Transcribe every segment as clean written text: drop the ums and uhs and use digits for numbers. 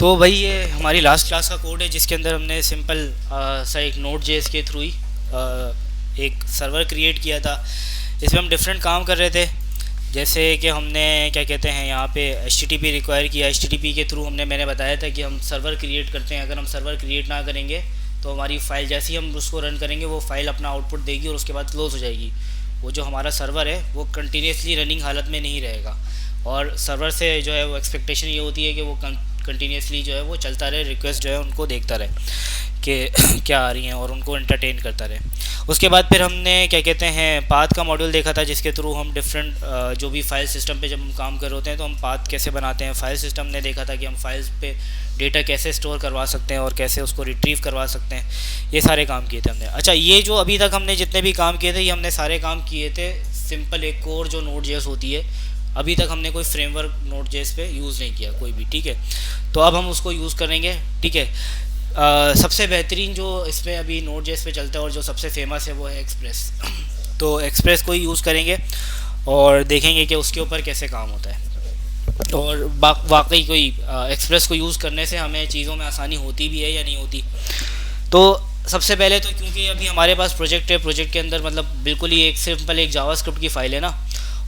तो भाई ये हमारी लास्ट क्लास का कोड है जिसके अंदर हमने सिंपल सा एक नोड जेएस के थ्रू ही एक सर्वर क्रिएट किया था। इसमें हम डिफरेंट काम कर रहे थे, जैसे कि हमने क्या कहते हैं यहाँ पे HTTP रिक्वायर किया। HTTP के थ्रू मैंने बताया था कि हम सर्वर क्रिएट करते हैं। अगर हम सर्वर क्रिएट ना करेंगे तो हमारी फ़ाइल जैसे ही हम उसको रन करेंगे वो फ़ाइल अपना आउटपुट देगी और उसके बाद क्लोज़ हो जाएगी। वो जो हमारा सर्वर है वो कंटिन्यूसली रनिंग हालत में नहीं रहेगा, और सर्वर से जो है वो एक्सपेक्टेशन ये होती है कि वो कंटिन्यूसली जो है वो चलता रहे, रिक्वेस्ट जो है उनको देखता रहे कि क्या आ रही हैं और उनको एंटरटेन करता रहे। उसके बाद फिर हमने क्या कहते हैं पाथ का मॉड्यूल देखा था, जिसके थ्रू हम डिफरेंट जो भी फाइल सिस्टम पे जब हम काम कर रहे होते हैं तो हम पाथ कैसे बनाते हैं। फाइल सिस्टम ने देखा था कि हम फाइल्स पे डेटा कैसे स्टोर करवा सकते हैं और कैसे उसको रिट्रीव करवा सकते हैं। ये सारे काम किए थे हमने। अच्छा, ये जो अभी तक हमने जितने भी काम किए थे ये हमने सारे काम किए थे सिंपल एक कोर जो नोड जेएस होती है। अभी तक हमने कोई फ्रेमवर्क नोड जेएस पे यूज़ नहीं किया कोई भी, ठीक है। तो अब हम उसको यूज़ करेंगे, ठीक है। सबसे बेहतरीन जो इसमें अभी नोड जेएस पे चलता है और जो सबसे फेमस है वो है एक्सप्रेस। तो एक्सप्रेस को ही यूज़ करेंगे और देखेंगे कि उसके ऊपर कैसे काम होता है। और वाकई कोई एक्सप्रेस को यूज़ करने से हमें चीज़ों में आसानी होती भी है या नहीं होती। तो सबसे पहले तो क्योंकि अभी हमारे पास प्रोजेक्ट है, प्रोजेक्ट के अंदर मतलब बिल्कुल ही एक सिंपल एक जावास्क्रिप्ट की फ़ाइल है ना,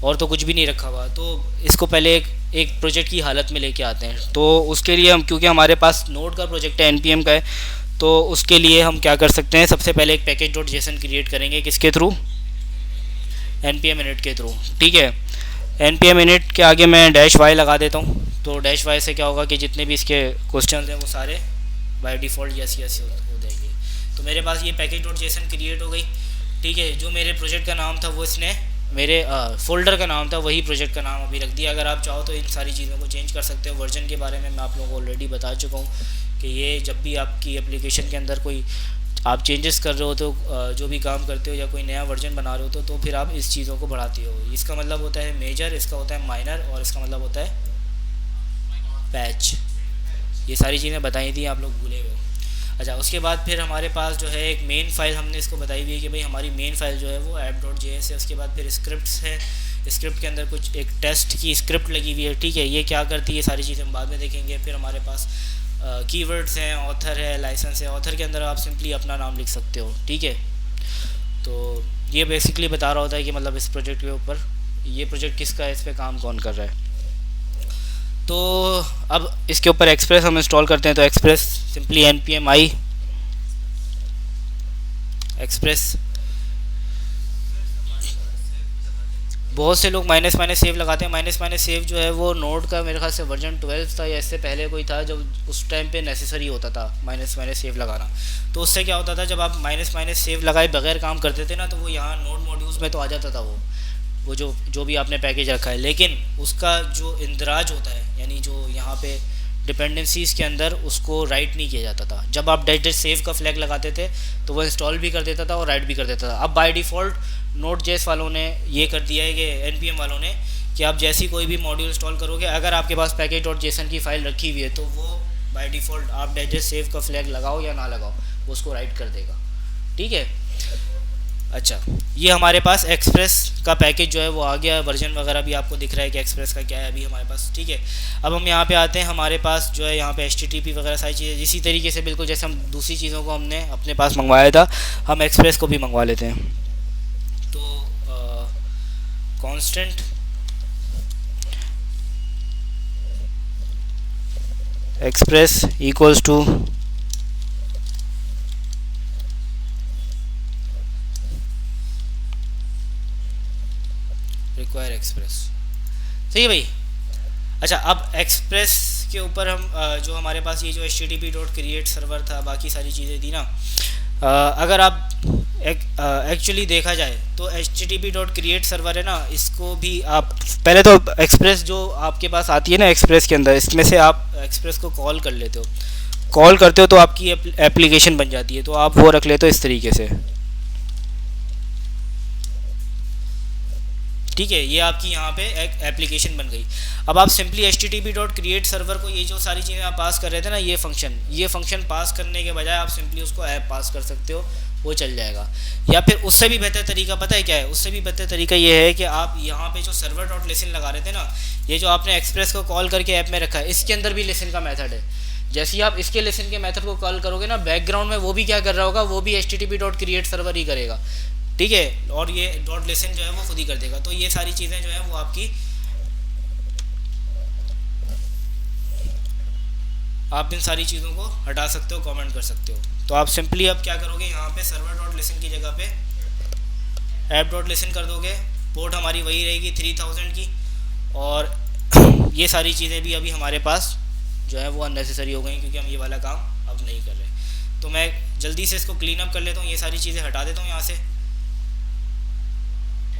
और तो कुछ भी नहीं रखा हुआ। तो इसको पहले एक प्रोजेक्ट की हालत में लेके आते हैं। तो उसके लिए हम, क्योंकि हमारे पास नोड का प्रोजेक्ट है, npm का है, तो उसके लिए हम क्या कर सकते हैं, सबसे पहले एक पैकेज डॉट जेसन क्रिएट करेंगे। किसके थ्रू? npm init के थ्रू, ठीक है। npm init के आगे मैं डैश वाई लगा देता हूँ। तो डैश वाई से क्या होगा कि जितने भी इसके क्वेश्चन हैं वो सारे बाय डिफ़ॉल्ट यस यस हो जाएंगे। तो मेरे पास ये पैकेज डॉट जेसन क्रिएट हो गई, ठीक है। जो मेरे प्रोजेक्ट का नाम था वो इसने मेरे फोल्डर का नाम था, वही प्रोजेक्ट का नाम अभी रख दिया। अगर आप चाहो तो इन सारी चीज़ों को चेंज कर सकते हो। वर्जन के बारे में मैं आप लोगों को ऑलरेडी बता चुका हूँ कि ये जब भी आपकी एप्लीकेशन के अंदर कोई आप चेंजेस कर रहे हो तो जो भी काम करते हो या कोई नया वर्जन बना रहे हो तो फिर आप इस चीज़ों को बढ़ाते हो। इसका मतलब होता है मेजर, इसका होता है माइनर और इसका मतलब होता है पैच। ये सारी चीज़ें बताई थी, आप लोग भूले हुए हो। अच्छा, उसके बाद फिर हमारे पास जो है एक मेन फाइल हमने इसको बताई हुई है कि भाई हमारी मेन फाइल जो है वो app.js है। उसके बाद फिर स्क्रिप्ट्स है, स्क्रिप्ट के अंदर कुछ एक टेस्ट की स्क्रिप्ट लगी हुई है, ठीक है। ये क्या करती है सारी चीज़ें हम बाद में देखेंगे। फिर हमारे पास कीवर्ड्स हैं, ऑथर है, लाइसेंस है। ऑथर के अंदर आप सिंपली अपना नाम लिख सकते हो, ठीक है। तो ये बेसिकली बता रहा होता है कि मतलब इस प्रोजेक्ट के ऊपर ये प्रोजेक्ट किसका है, इस पर काम कौन कर रहा है। तो अब इसके ऊपर एक्सप्रेस हम इंस्टॉल करते हैं। तो express simply npm i express. बहुत से लोग माइनस माइनस सेव लगाते हैं। माइनस माइनस सेव जो है वो नोड का मेरे ख्याल से वर्जन 12 था या इससे पहले कोई था, जब उस टाइम पे नेसेसरी होता था माइनस माइनस सेव लगाना। तो उससे क्या होता था, जब आप माइनस माइनस सेव लगाए बगैर काम करते थे ना, तो वो यहाँ नोड मॉड्यूल्स में तो आ जाता था वो जो भी आपने पैकेज रखा है। लेकिन उसका जो इंदराज होता है, यानी जो यहाँ पे डिपेंडेंसीज़ के अंदर, उसको राइट नहीं किया जाता था। जब आप डायरेक्ट सेव का फ्लैग लगाते थे तो वो इंस्टॉल भी कर देता था और राइट भी कर देता था। अब बाय डिफ़ॉल्ट नोड जेएस वालों ने ये कर दिया है कि npm वालों ने कि आप जैसी कोई भी मॉड्यूल इंस्टॉल करोगे, अगर आपके पास पैकेज डॉट जेसन की फ़ाइल रखी हुई है तो वो बाय डिफ़ॉल्ट आप डायरेक्ट सेव का फ्लैग लगाओ या ना लगाओ वो उसको राइट कर देगा, ठीक है। अच्छा, ये हमारे पास एक्सप्रेस का पैकेज जो है वो आ गया। वर्जन वगैरह भी आपको दिख रहा है कि एक्सप्रेस का क्या है अभी हमारे पास, ठीक है। अब हम यहाँ पे आते हैं, हमारे पास जो है यहाँ पे HTTP वगैरह सारी चीज़ें इसी तरीके से बिल्कुल जैसे हम दूसरी चीज़ों को हमने अपने पास मंगवाया था, हम एक्सप्रेस को भी मंगवा लेते हैं। तो constant express equals to require express, सही है भाई। अच्छा, अब एक्सप्रेस के ऊपर हम जो हमारे पास ये जो http.create सर्वर था, बाकी सारी चीज़ें थी ना, अगर आप एक्चुअली देखा जाए तो http.create सर्वर है ना, इसको भी आप पहले तो एक्सप्रेस जो आपके पास आती है ना एक्सप्रेस के अंदर, इसमें से आप एक्सप्रेस को कॉल कर लेते हो। कॉल करते हो तो आपकी एप्लीकेशन बन जाती है। तो आप वो रख लेते हो इस तरीके से, ठीक है। ये आपकी यहाँ पे एक एप्लीकेशन बन गई। अब आप सिंपली http.create सर्वर को ये जो सारी चीज़ें आप पास कर रहे थे ना, ये फंक्शन पास करने के बजाय आप सिंपली उसको ऐप पास कर सकते हो, वो चल जाएगा। या फिर उससे भी बेहतर तरीका पता है क्या है? उससे भी बेहतर तरीका ये है कि आप यहाँ पे जो सर्वर डॉट लिसन लगा रहे थे ना, ये जो आपने एक्सप्रेस को कॉल करके ऐप में रखा है, इसके अंदर भी लिसन का मेथड है। जैसे ही आप इसके लेसन के मेथड को कॉल करोगे ना, बैकग्राउंड में वो भी क्या कर रहा होगा, वो भी http.create सर्वर ही करेगा, ठीक है, और ये डॉट लेसन जो है वो खुद ही कर देगा। तो ये सारी चीज़ें जो है वो आपकी, आप इन सारी चीज़ों को हटा सकते हो, कमेंट कर सकते हो। तो आप सिंपली अब क्या करोगे, यहाँ पे सर्वर डॉट लिसन की जगह पे ऐप डॉट लिसन कर दोगे, पोर्ट हमारी वही रहेगी 3000 की, और ये सारी चीज़ें भी अभी हमारे पास जो है वो अननेसेसरी हो गई, क्योंकि हम ये वाला काम अब नहीं कर रहे। तो मैं जल्दी से इसको क्लीन अप कर लेता हूँ, ये सारी चीज़ें हटा देता हूँ यहाँ से,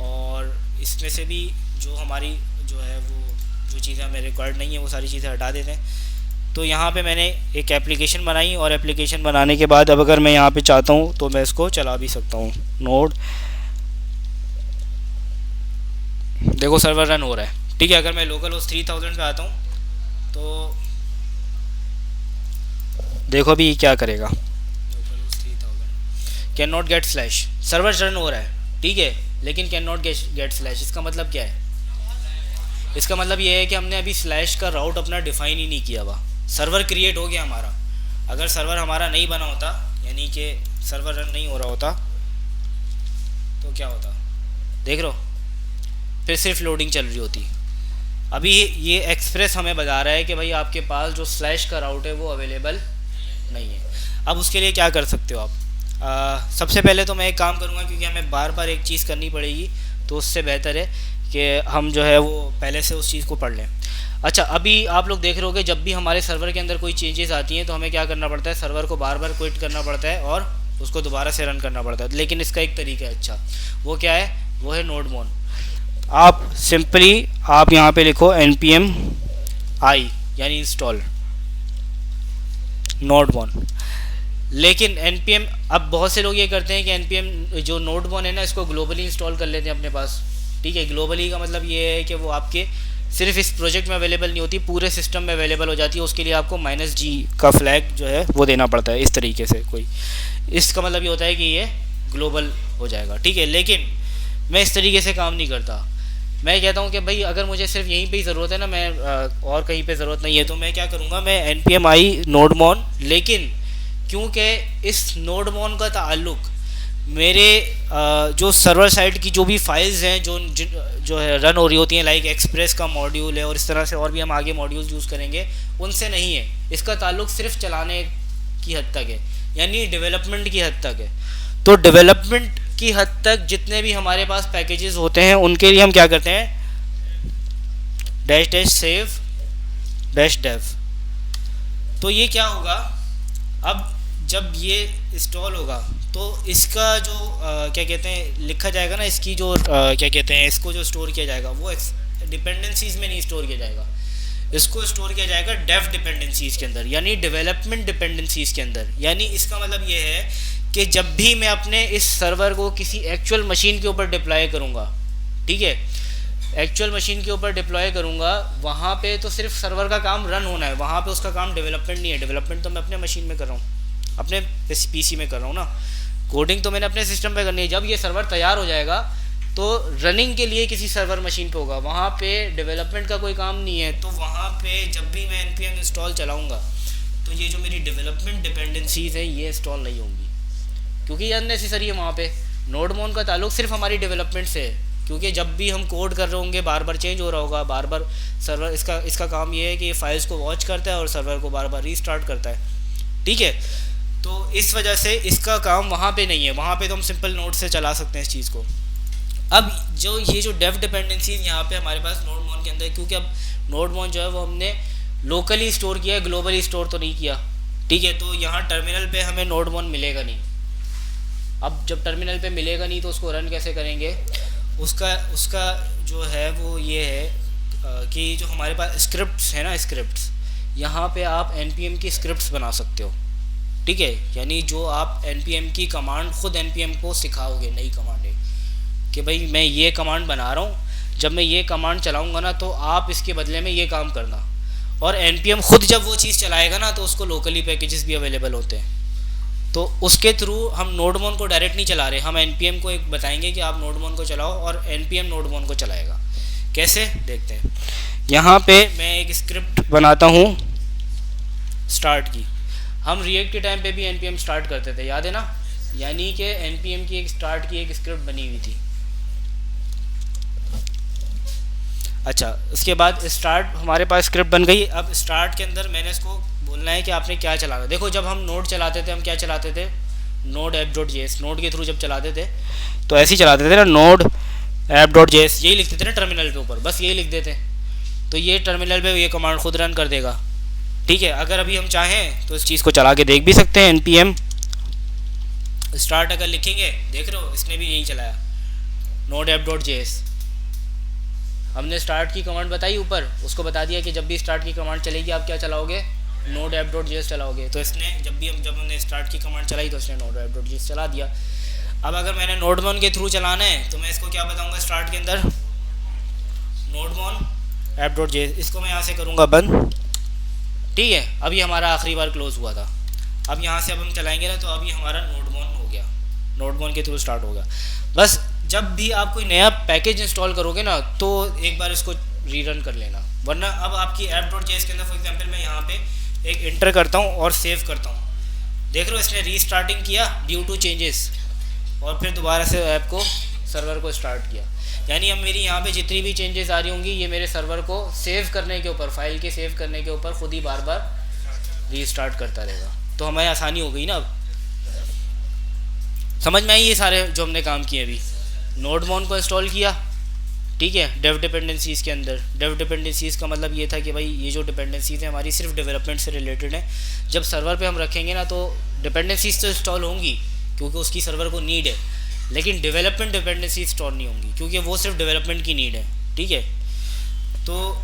और इसमें से भी जो हमारी जो है वो जो चीज़ें हमें रिक्वायर्ड नहीं है वो सारी चीज़ें हटा देते हैं। तो यहाँ पे मैंने एक एप्लीकेशन बनाई, और एप्लीकेशन बनाने के बाद अब अगर मैं यहाँ पे चाहता हूँ तो मैं इसको चला भी सकता हूँ। नोड, देखो सर्वर रन हो रहा है, ठीक है। अगर मैं लोकल होस्ट 3000 पे आता हूँ तो देखो अभी ये क्या करेगा, local host 3000 can not gate slash, server run हो रहा है, ठीक है, लेकिन कैन नॉट गेट स्लैश। इसका मतलब क्या है, इसका मतलब ये है कि हमने अभी स्लैश का राउट अपना डिफाइन ही नहीं किया हुआ। सर्वर क्रिएट हो गया हमारा, अगर सर्वर हमारा नहीं बना होता, यानी कि सर्वर रन नहीं हो रहा होता, तो क्या होता, देख रहे हो, फिर सिर्फ लोडिंग चल रही होती। अभी ये एक्सप्रेस हमें बता रहा है कि भाई आपके पास जो स्लैश का राउट है वो अवेलेबल नहीं है। अब उसके लिए क्या कर सकते हो आप, सबसे पहले तो मैं एक काम करूँगा, क्योंकि हमें बार बार एक चीज़ करनी पड़ेगी, तो उससे बेहतर है कि हम जो है वो पहले से उस चीज़ को पढ़ लें। अच्छा, अभी आप लोग देख रहे होगे जब भी हमारे सर्वर के अंदर कोई चेंजेस आती हैं तो हमें क्या करना पड़ता है, सर्वर को बार बार क्विट करना पड़ता है और उसको दोबारा से रन करना पड़ता है। लेकिन इसका एक तरीका है, अच्छा वो क्या है, वो है नोडमोन। आप सिंपली आप यहाँ पे लिखो npm i यानी इंस्टॉल नोडमोन। लेकिन npm, अब बहुत से लोग ये करते हैं कि npm जो नोडमोन है ना, इसको ग्लोबली इंस्टॉल कर लेते हैं अपने पास, ठीक है। ग्लोबली का मतलब ये है कि वो आपके सिर्फ इस प्रोजेक्ट में अवेलेबल नहीं होती, पूरे सिस्टम में अवेलेबल हो जाती है। उसके लिए आपको -g का फ्लैग जो है वो देना पड़ता है, इस तरीके से कोई, इसका मतलब ये होता है कि ये ग्लोबल हो जाएगा, ठीक है। लेकिन मैं इस तरीके से काम नहीं करता, मैं कहता हूँ कि भाई अगर मुझे सिर्फ यहीं पे ही ज़रूरत है ना, मैं और कहीं पे ज़रूरत नहीं है, तो मैं क्या करूँगा, मैं npm i नोडमोन, लेकिन क्योंकि इस नोडमोन का ताल्लुक मेरे जो सर्वर साइड की जो भी फाइल्स हैं जो है रन हो रही होती हैं, लाइक एक्सप्रेस का मॉड्यूल है और इस तरह से और भी हम आगे मॉड्यूल्स यूज़ करेंगे, उनसे नहीं है। इसका ताल्लुक सिर्फ चलाने की हद तक है, यानी डेवलपमेंट की हद तक है। तो डेवलपमेंट की हद तक जितने भी हमारे पास पैकेजेस होते हैं उनके लिए हम क्या करते हैं, -save -dev। तो ये क्या होगा, अब जब ये इंस्टॉल होगा तो इसका जो क्या कहते हैं लिखा जाएगा ना, इसकी जो क्या कहते हैं, इसको जो स्टोर किया जाएगा वो डिपेंडेंसीज में नहीं स्टोर किया जाएगा, इसको स्टोर किया जाएगा डेव डिपेंडेंसीज के अंदर, यानी डेवलपमेंट डिपेंडेंसीज के अंदर। यानी इसका मतलब ये है कि जब भी मैं अपने इस सर्वर को किसी एक्चुअल मशीन के ऊपर डिप्लॉय करूँगा, ठीक है, एक्चुअल मशीन के ऊपर डिप्लॉय करूँगा, वहाँ पे तो सिर्फ सर्वर का काम रन होना है, वहाँ पे उसका काम डेवलपमेंट नहीं है। डेवलपमेंट तो मैं अपने मशीन में कर रहा हूँ, अपने पीसी में कर रहा हूँ ना, कोडिंग तो मैंने अपने सिस्टम पे करनी है। जब ये सर्वर तैयार हो जाएगा तो रनिंग के लिए किसी सर्वर मशीन पे होगा, वहाँ पे डेवलपमेंट का कोई काम नहीं है। तो वहाँ पे जब भी मैं npm इंस्टॉल चलाऊँगा तो ये जो मेरी डेवलपमेंट डिपेंडेंसीज है ये इंस्टॉल नहीं होंगी, क्योंकि ये अननेसेसरी है। वहाँ पे नोडमोन का ताल्लुक सिर्फ हमारी डेवलपमेंट से है, क्योंकि जब भी हम कोड कर रहे होंगे बार बार चेंज हो रहा होगा, बार बार सर्वर इसका काम ये है कि ये फाइल्स को वॉच करता है और सर्वर को बार बार रीस्टार्ट करता है, ठीक है। तो इस वजह से इसका काम वहाँ पे नहीं है, वहाँ पे तो हम सिंपल नोड से चला सकते हैं इस चीज़ को। अब जो ये जो डेव डिपेंडेंसीज यहाँ पे हमारे पास नोडमोन के अंदर, क्योंकि अब नोडमोन जो है वो हमने लोकली स्टोर किया है, ग्लोबली स्टोर तो नहीं किया, ठीक है। तो यहाँ टर्मिनल पे हमें नोडमोन मिलेगा नहीं। अब जब टर्मिनल पे मिलेगा नहीं तो उसको रन कैसे करेंगे, उसका जो है वो ये है कि जो हमारे पास स्क्रिप्ट्स है ना, स्क्रिप्ट्स, यहाँ पे आप npm की स्क्रिप्ट्स बना सकते हो, ठीक है। यानी जो आप npm की कमांड खुद npm को सिखाओगे, नई कमांड है कि भाई मैं ये कमांड बना रहा हूँ, जब मैं ये कमांड चलाऊँगा ना तो आप इसके बदले में ये काम करना। और npm खुद जब वो चीज़ चलाएगा ना तो उसको लोकली पैकेजेस भी अवेलेबल होते हैं, तो उसके थ्रू हम नोडमोन को डायरेक्ट नहीं चला रहे, हम npm को एक बताएंगे कि आप नोडमोन को चलाओ और npm नोडमोन को चलाएगा। कैसे देखते हैं, यहाँ पे मैं एक स्क्रिप्ट बनाता हूँ स्टार्ट की। हम रिएक्ट के टाइम पे भी npm स्टार्ट करते थे, याद है ना? यानी कि npm की एक स्टार्ट की एक स्क्रिप्ट बनी हुई थी। अच्छा, उसके बाद स्टार्ट हमारे पास स्क्रिप्ट बन गई। अब स्टार्ट के अंदर मैंने इसको बोलना है कि आपने क्या चलाना। देखो जब हम नोड चलाते थे, हम क्या चलाते थे? Node app dot JS, node के थ्रू जब चलाते थे तो ऐसे ही चलाते थे ना, नोड ऐप डॉट जेएस, यही लिखते थे ना टर्मिनल पे ऊपर, बस यही लिख देते। तो ये टर्मिनल पे ये कमांड खुद रन कर देगा। ठीक है, अगर अभी हम चाहें तो इस चीज़ को चला के देख भी सकते हैं। npm स्टार्ट अगर लिखेंगे, देख रहे हो इसने भी यही चलाया, नोड ऐप डॉट जेएस। हमने स्टार्ट की कमांड बताई ऊपर, उसको बता दिया कि जब भी स्टार्ट की कमांड चलेगी आप क्या चलाओगे? नोड ऐप डॉट जेएस चलाओगे। तो इसने जब हमने स्टार्ट की कमांड चलाई तो इसने नोड ऐप डॉट जेएस चला दिया। अब अगर मैंने नोडमोन के थ्रू चलाना है तो मैं इसको क्या बताऊंगा स्टार्ट के अंदर? नोडमोन ऐप डॉट जेएस। इसको मैं यहाँ से करूँगा बंद। ठीक है, अभी हमारा आखिरी बार क्लोज हुआ था। अब यहाँ से अब हम चलाएंगे ना तो अभी हमारा नोडमोन हो गया, नोडमोन के थ्रू स्टार्ट होगा। बस जब भी आप कोई नया पैकेज इंस्टॉल करोगे ना तो एक बार इसको रीरन कर लेना, वरना अब आपकी ऐप डॉट जेएस के अंदर फॉर एग्जांपल मैं यहाँ पे एक इंटर करता हूँ और सेव करता हूँ, देख रहे हो इसने रीस्टार्टिंग किया ड्यू टू चेंजेस, और फिर दोबारा से ऐप को सर्वर को स्टार्ट किया। यानी अब मेरी यहाँ पे जितनी भी चेंजेस आ रही होंगी ये मेरे सर्वर को सेव करने के ऊपर, फाइल के सेव करने के ऊपर खुद ही बार बार रीस्टार्ट करता रहेगा। तो हमें आसानी हो गई ना। अब समझ में आई ये सारे जो हमने काम किए अभी? नोडमोन को इंस्टॉल किया, ठीक है, डेव डिपेंडेंसीज़ के अंदर। डेव डिपेंडेंसीज़ का मतलब ये था कि भाई ये जो डिपेंडेंसीज़ हैं हमारी सिर्फ डेवलपमेंट से रिलेटेड है। जब सर्वर पे हम रखेंगे ना तो डिपेंडेंसीज़ तो इंस्टॉल होंगी क्योंकि उसकी सर्वर को नीड है, लेकिन डेवलपमेंट डिपेंडेंसी इंस्टॉल नहीं होंगी क्योंकि वो सिर्फ डेवलपमेंट की नीड है। ठीक है, तो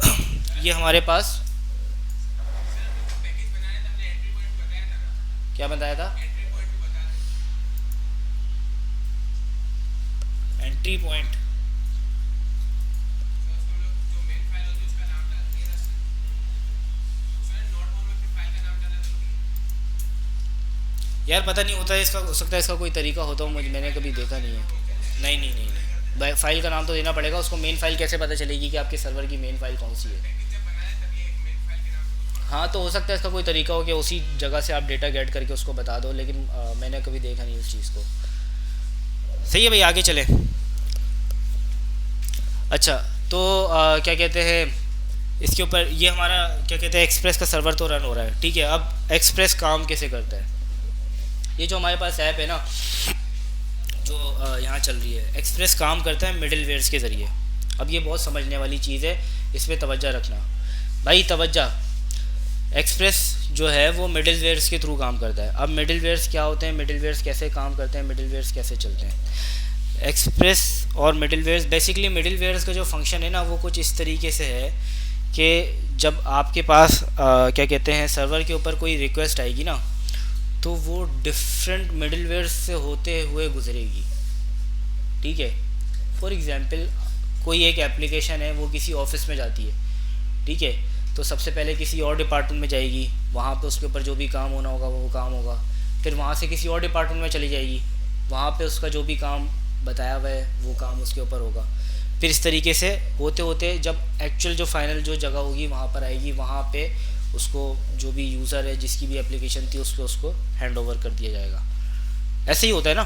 ये हमारे पास क्या बताया था? Entry point. यार पता नहीं होता है इसका, हो सकता है इसका कोई तरीका होता हो, मुझे मैंने कभी देखा नहीं है। नहीं, फाइल का नाम तो देना पड़ेगा उसको। मेन फाइल कैसे पता चलेगी कि आपके सर्वर की मेन फाइल कौन सी है? हाँ, तो हो सकता है इसका कोई तरीका हो कि उसी जगह से आप डेटा गेट करके उसको बता दो, लेकिन मैंने कभी देखा नहीं उस चीज़ को। सही है भाई, आगे चले। अच्छा, तो क्या कहते हैं इसके ऊपर, ये हमारा क्या कहते हैं एक्सप्रेस का सर्वर तो रन हो रहा है। ठीक है, अब एक्सप्रेस काम कैसे करता है? ये जो हमारे पास ऐप है ना जो यहाँ चल रही है, एक्सप्रेस काम करता है मिडिल वेयर्स के ज़रिए। अब ये बहुत समझने वाली चीज़ है, इसमें तवज्जो रखना भाई, तवज्जो। एक्सप्रेस जो है वो मिडिल वेयर्स के थ्रू काम करता है। अब मिडिल वेयर्स क्या होते हैं, मिडिल वेयर्स कैसे काम करते हैं, मिडिल वेयर्स कैसे चलते हैं? एक्सप्रेस और middlewares, basically middlewares का जो फंक्शन है ना वो कुछ इस तरीके से है कि जब आपके पास क्या कहते हैं सर्वर के ऊपर कोई रिक्वेस्ट आएगी ना तो वो डिफरेंट मिडिल वेयर्स से होते हुए गुजरेगी। ठीक है, फॉर एग्जांपल कोई एक एप्लीकेशन है वो किसी ऑफिस में जाती है, ठीक है, तो सबसे पहले किसी और डिपार्टमेंट में जाएगी, वहाँ पे उसके ऊपर जो भी काम होना होगा वो काम होगा। फिर वहाँ से किसी और डिपार्टमेंट में चली जाएगी, वहाँ पे उसका जो भी काम बताया हुआ है वो काम उसके ऊपर होगा। फिर इस तरीके से होते होते जब एक्चुअल जो फाइनल जो जगह होगी वहाँ पर आएगी, वहाँ पे उसको जो भी यूज़र है जिसकी भी एप्लीकेशन थी उसको हैंड ओवर कर दिया जाएगा। ऐसे ही होता है ना।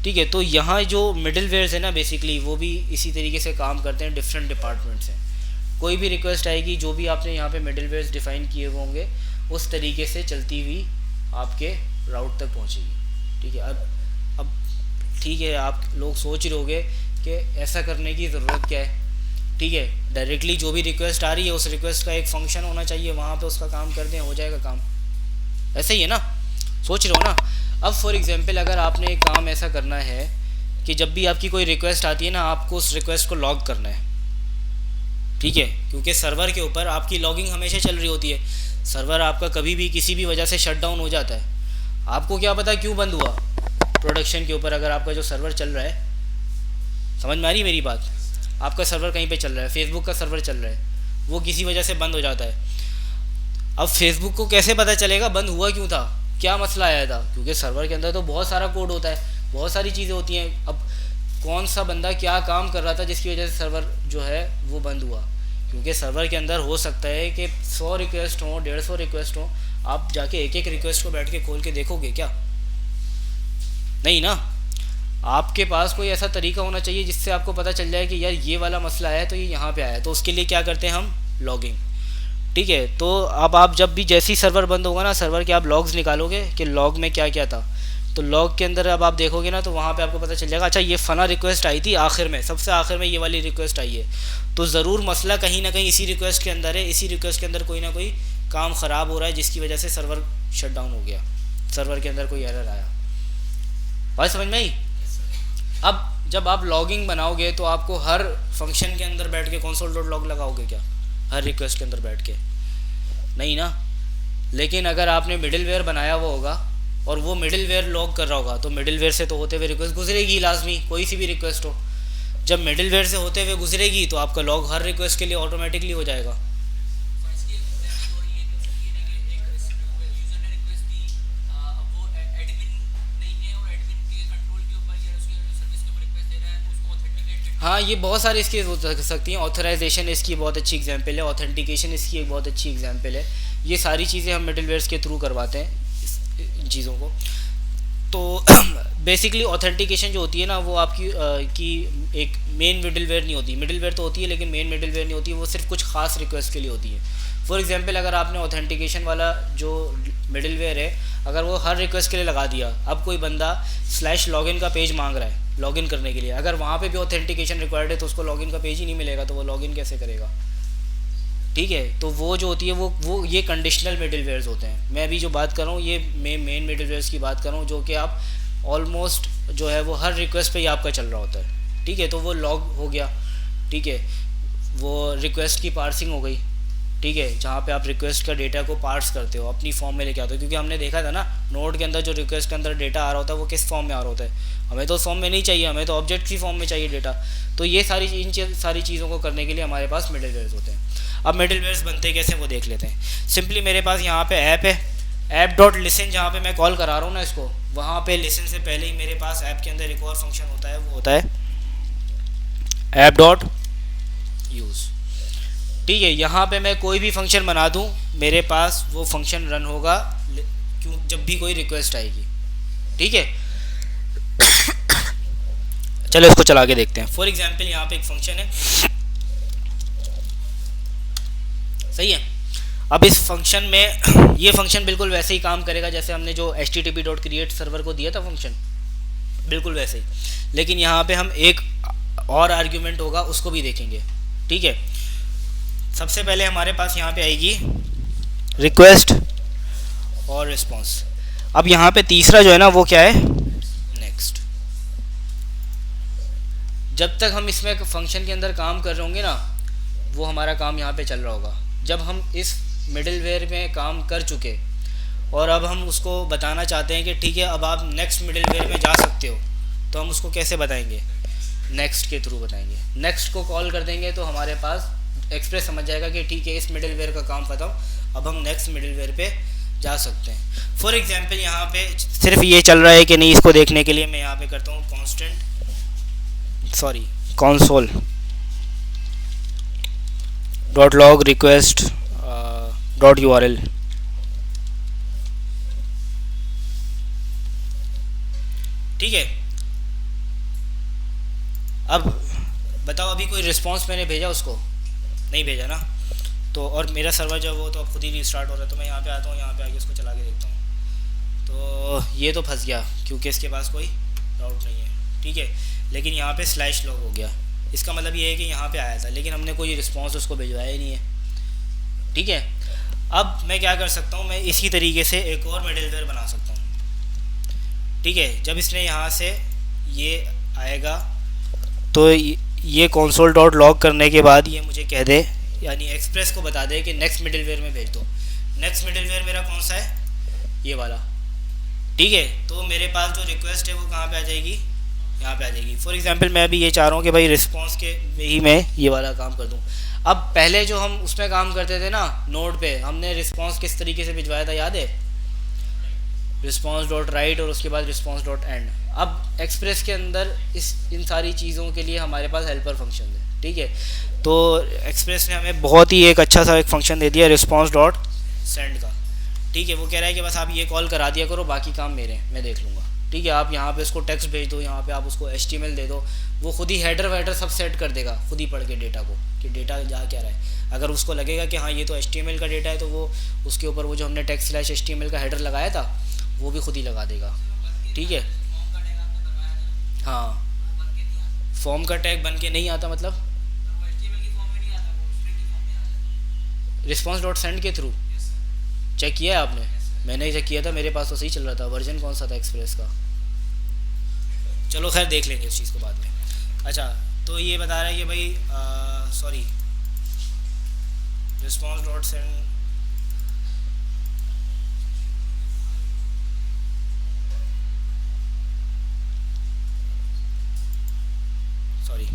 ठीक है, तो यहाँ जो मिडिल वेयर्स है ना बेसिकली वो भी इसी तरीके से काम करते हैं, डिफरेंट डिपार्टमेंट्स हैं। कोई भी रिक्वेस्ट आएगी जो भी आपने यहाँ पे मिडिल वेयर्स डिफाइन किए हुए होंगे उस तरीके से चलती हुई आपके राउट तक पहुँचेगी। ठीक है, अब ठीक है, आप लोग सोच रहे होंगे कि ऐसा करने की ज़रूरत क्या है। ठीक है, डायरेक्टली जो भी रिक्वेस्ट आ रही है उस रिक्वेस्ट का एक फंक्शन होना चाहिए, वहाँ पे उसका काम कर दें, हो जाएगा काम। ऐसे ही है ना, सोच रहे हो ना। अब फॉर एग्जांपल अगर आपने एक काम ऐसा करना है कि जब भी आपकी कोई रिक्वेस्ट आती है ना आपको उस रिक्वेस्ट को लॉग करना है। ठीक है, क्योंकि सर्वर के ऊपर आपकी लॉगिंग हमेशा चल रही होती है। सर्वर आपका कभी भी किसी भी वजह से शट डाउन हो जाता है, आपको क्या पता क्यों बंद हुआ। प्रोडक्शन के ऊपर अगर आपका जो सर्वर चल रहा है, समझ में आ रही है मेरी बात, आपका सर्वर कहीं पे चल रहा है, फेसबुक का सर्वर चल रहा है, वो किसी वजह से बंद हो जाता है। अब फेसबुक को कैसे पता चलेगा बंद हुआ क्यों था, क्या मसला आया था? क्योंकि सर्वर के अंदर तो बहुत सारा कोड होता है, बहुत सारी चीज़ें होती हैं। अब कौन सा बंदा क्या काम कर रहा था जिसकी वजह से सर्वर जो है वो बंद हुआ, क्योंकि सर्वर के अंदर हो सकता है कि 100 रिक्वेस्ट हो, 150 रिक्वेस्ट हो, आप जाके एक एक रिक्वेस्ट को बैठ के खोल के देखोगे क्या? नहीं ना। आपके पास कोई ऐसा तरीका होना चाहिए जिससे आपको पता चल जाए कि यार ये वाला मसला है तो ये यहाँ पे आया है, तो उसके लिए क्या करते हैं हम, लॉगिंग। ठीक है, तो अब आप जब भी जैसे ही सर्वर बंद होगा ना, सर्वर के आप लॉग्स निकालोगे कि लॉग में क्या क्या था, तो लॉग के अंदर अब आप देखोगे ना तो वहाँ पे आपको पता चल जाएगा अच्छा ये फना रिक्वेस्ट आई थी आखिर में, सबसे आखिर में ये वाली रिक्वेस्ट आई है, तो ज़रूर मसला कहीं ना कहीं इसी रिक्वेस्ट के अंदर है, इसी रिक्वेस्ट के अंदर कोई ना कोई काम ख़राब हो रहा है जिसकी वजह से सर्वर शट डाउन हो गया, सर्वर के अंदर कोई एरर आया। बात समझ में आई? अब जब आप लॉगिंग बनाओगे तो आपको हर फंक्शन के अंदर बैठ के कंसोल डॉट लॉग लगाओगे क्या, हर रिक्वेस्ट के अंदर बैठ के? नहीं ना। लेकिन अगर आपने मिडिलवेयर बनाया हुआ होगा और वो मिडिलवेयर लॉग कर रहा होगा, तो मिडिलवेयर से तो होते हुए रिक्वेस्ट गुजरेगी लाजमी, कोई सी भी रिक्वेस्ट हो, जब मिडिलवेयर से होते हुए गुजरेगी तो आपका लॉग हर रिक्वेस्ट के लिए ऑटोमेटिकली हो जाएगा। हाँ, ये बहुत सारे इसके हो सकती हैं। ऑथराइजेशन इसकी बहुत अच्छी एग्जांपल है, ऑथेंटिकेशन इसकी एक बहुत अच्छी एग्जांपल है। ये सारी चीज़ें हम मिडिलवेयर्स के थ्रू करवाते हैं इन चीज़ों को। तो बेसिकली ऑथेंटिकेशन जो होती है ना, वो आपकी की एक मेन मिडिलवेयर नहीं होती, मिडिलवेयर तो होती है लेकिन मेन मिडिलवेयर नहीं होती है, वो सिर्फ कुछ खास रिक्वेस्ट के लिए होती है। फॉर एग्जांपल अगर आपने ऑथेंटिकेशन वाला जो मिडिलवेयर है अगर वो हर रिक्वेस्ट के लिए लगा दिया, अब कोई बंदा /लॉगिन का पेज मांग रहा है लॉगिन करने के लिए, अगर वहाँ पे भी ऑथेंटिकेशन रिक्वायर्ड है तो उसको लॉगिन का पेज ही नहीं मिलेगा, तो वो लॉगिन कैसे करेगा? ठीक है, तो वो जो होती है वो ये कंडीशनल मिडिलवेयर्स होते हैं। मैं अभी जो बात कर रहा हूँ ये मैं मेन मिडिलवेयर्स की बात कर रहा हूँ, जो कि आप ऑलमोस्ट जो है वो हर रिक्वेस्ट पे ही आपका चल रहा होता है। ठीक है, तो वो लॉग हो गया। ठीक है, वो रिक्वेस्ट की पार्सिंग हो गई। ठीक है, जहाँ पे आप रिक्वेस्ट का डेटा को पार्स करते हो, अपनी फॉर्म में लेके आते हो, क्योंकि हमने देखा था ना नोड के अंदर जो रिक्वेस्ट के अंदर डेटा आ रहा होता है वो किस फॉर्म में आ रहा होता है, हमें तो फॉर्म में नहीं चाहिए, हमें तो ऑब्जेक्ट की फॉर्म में चाहिए डेटा। तो ये सारी चीज़ों को करने के लिए हमारे पास मिडिलवेयर्स होते हैं। अब मिडिलवेयर्स बनते कैसे वो देख लेते हैं। सिंपली मेरे पास यहाँ पे ऐप है, ऐप डॉट लिसन, जहाँ पे मैं कॉल करा रहा हूँ ना इसको, वहाँ पे लिसन से पहले ही मेरे पास ऐप के अंदर एक और फंक्शन होता है, वो होता है ऐप डॉट यूज़। ठीक है, यहाँ पे मैं कोई भी फंक्शन बना दूँ मेरे पास वो फंक्शन रन होगा क्यों, जब भी कोई रिक्वेस्ट आएगी। ठीक है, चलो इसको चला के देखते हैं। फॉर एग्जाम्पल यहाँ पे एक फंक्शन है, सही है। अब इस फंक्शन में ये फंक्शन बिल्कुल वैसे ही काम करेगा जैसे हमने जो http.create सर्वर को दिया था फंक्शन, बिल्कुल वैसे ही, लेकिन यहाँ पे हम एक और आर्ग्यूमेंट होगा उसको भी देखेंगे। ठीक है, सबसे पहले हमारे पास यहाँ पे आएगी रिक्वेस्ट और रिस्पॉन्स। अब यहाँ पे तीसरा जो है ना वो क्या है, नेक्स्ट। जब तक हम इसमें फंक्शन के अंदर काम कर रहे होंगे ना, वो हमारा काम यहाँ पे चल रहा होगा। जब हम इस मिडिलवेयर में काम कर चुके और अब हम उसको बताना चाहते हैं कि ठीक है अब आप नेक्स्ट मिडिलवेयर में जा सकते हो, तो हम उसको कैसे बताएंगे, नेक्स्ट के थ्रू बताएंगे। नेक्स्ट को कॉल कर देंगे तो हमारे पास एक्सप्रेस समझ जाएगा कि ठीक है इस मिडिलवेयर का काम खत्म, अब हम नेक्स्ट मिडिलवेयर पे जा सकते हैं। फॉर एग्जांपल यहाँ पे सिर्फ ये चल रहा है कि नहीं, इसको देखने के लिए मैं यहाँ पे करता हूँ console dot log request dot URL। ठीक है, अब बताओ अभी कोई रिस्पांस मैंने भेजा उसको, नहीं भेजा ना, तो और मेरा सर्वर जो वो तो अब खुद ही रीस्टार्ट हो रहा है, तो मैं यहाँ पे आता हूँ, यहाँ पे आके उसको चला के देखता हूँ, तो ये तो फंस गया क्योंकि इसके पास कोई राउट नहीं है। ठीक है, लेकिन यहाँ पे /log हो गया, इसका मतलब ये है कि यहाँ पे आया था लेकिन हमने कोई रिस्पांस उसको भिजवाया ही नहीं है। ठीक है, अब मैं क्या कर सकता हूँ, मैं इसी तरीके से एक और मिडिलवेयर बना सकता हूँ। ठीक है, जब इसने यहाँ से ये आएगा तो ये console डॉट लॉग करने के बाद ये मुझे कह दे, यानी एक्सप्रेस को बता दे कि नेक्स्ट मिडिलवेयर में भेज दो। नेक्स्ट मिडिलवेयर मेरा कौन सा है, ये वाला। ठीक है, तो मेरे पास जो रिक्वेस्ट है वो कहाँ पे आ जाएगी, यहाँ पे आ जाएगी। फॉर एग्जांपल मैं अभी ये चाह रहा हूँ कि भाई रिस्पांस के में ही मैं ये वाला काम कर दूँ। अब पहले जो हम उसमें काम करते थे ना नोड पे, हमने रिस्पांस किस तरीके से भिजवाया था याद है, रिस्पांस डॉट राइट और उसके बाद रिस्पांस डॉट एंड। अब एक्सप्रेस के अंदर इन सारी चीज़ों के लिए हमारे पास हेल्पर फंक्शन है। ठीक है, तो एक्सप्रेस ने हमें बहुत ही एक अच्छा सा एक फंक्शन दे दिया रिस्पॉन्स डॉट सेंड का। ठीक है, वो कह रहा है कि बस आप ये कॉल करा दिया करो, बाकी काम मेरे मैं देख लूँगा। ठीक है, आप यहाँ पे उसको टेक्स्ट भेज दो, यहाँ पे आप उसको HTML दे दो, वो खुद ही हेडर वेडर सब सेट कर देगा खुद ही पढ़ के डेटा को, कि डेटा जा क्या रहा है। अगर उसको लगेगा कि हाँ ये तो HTML का डेटा है, तो वो उसके ऊपर वो जो हमने टेक्स्ट स्लैश HTML का हेडर लगाया था वो भी खुद ही लगा देगा। ठीक है, हाँ, फॉर्म का टैग बन के नहीं आता मतलब रिस्पॉन्स डॉट सेंड के थ्रू चेक किया है आपने? मैंने चेक किया था, मेरे पास तो सही चल रहा था। वर्जन कौन सा था एक्सप्रेस का? चलो खैर देख लेंगे इस चीज़ को बाद में। अच्छा, तो ये बता रहा है कि भाई sorry, response dot send, sorry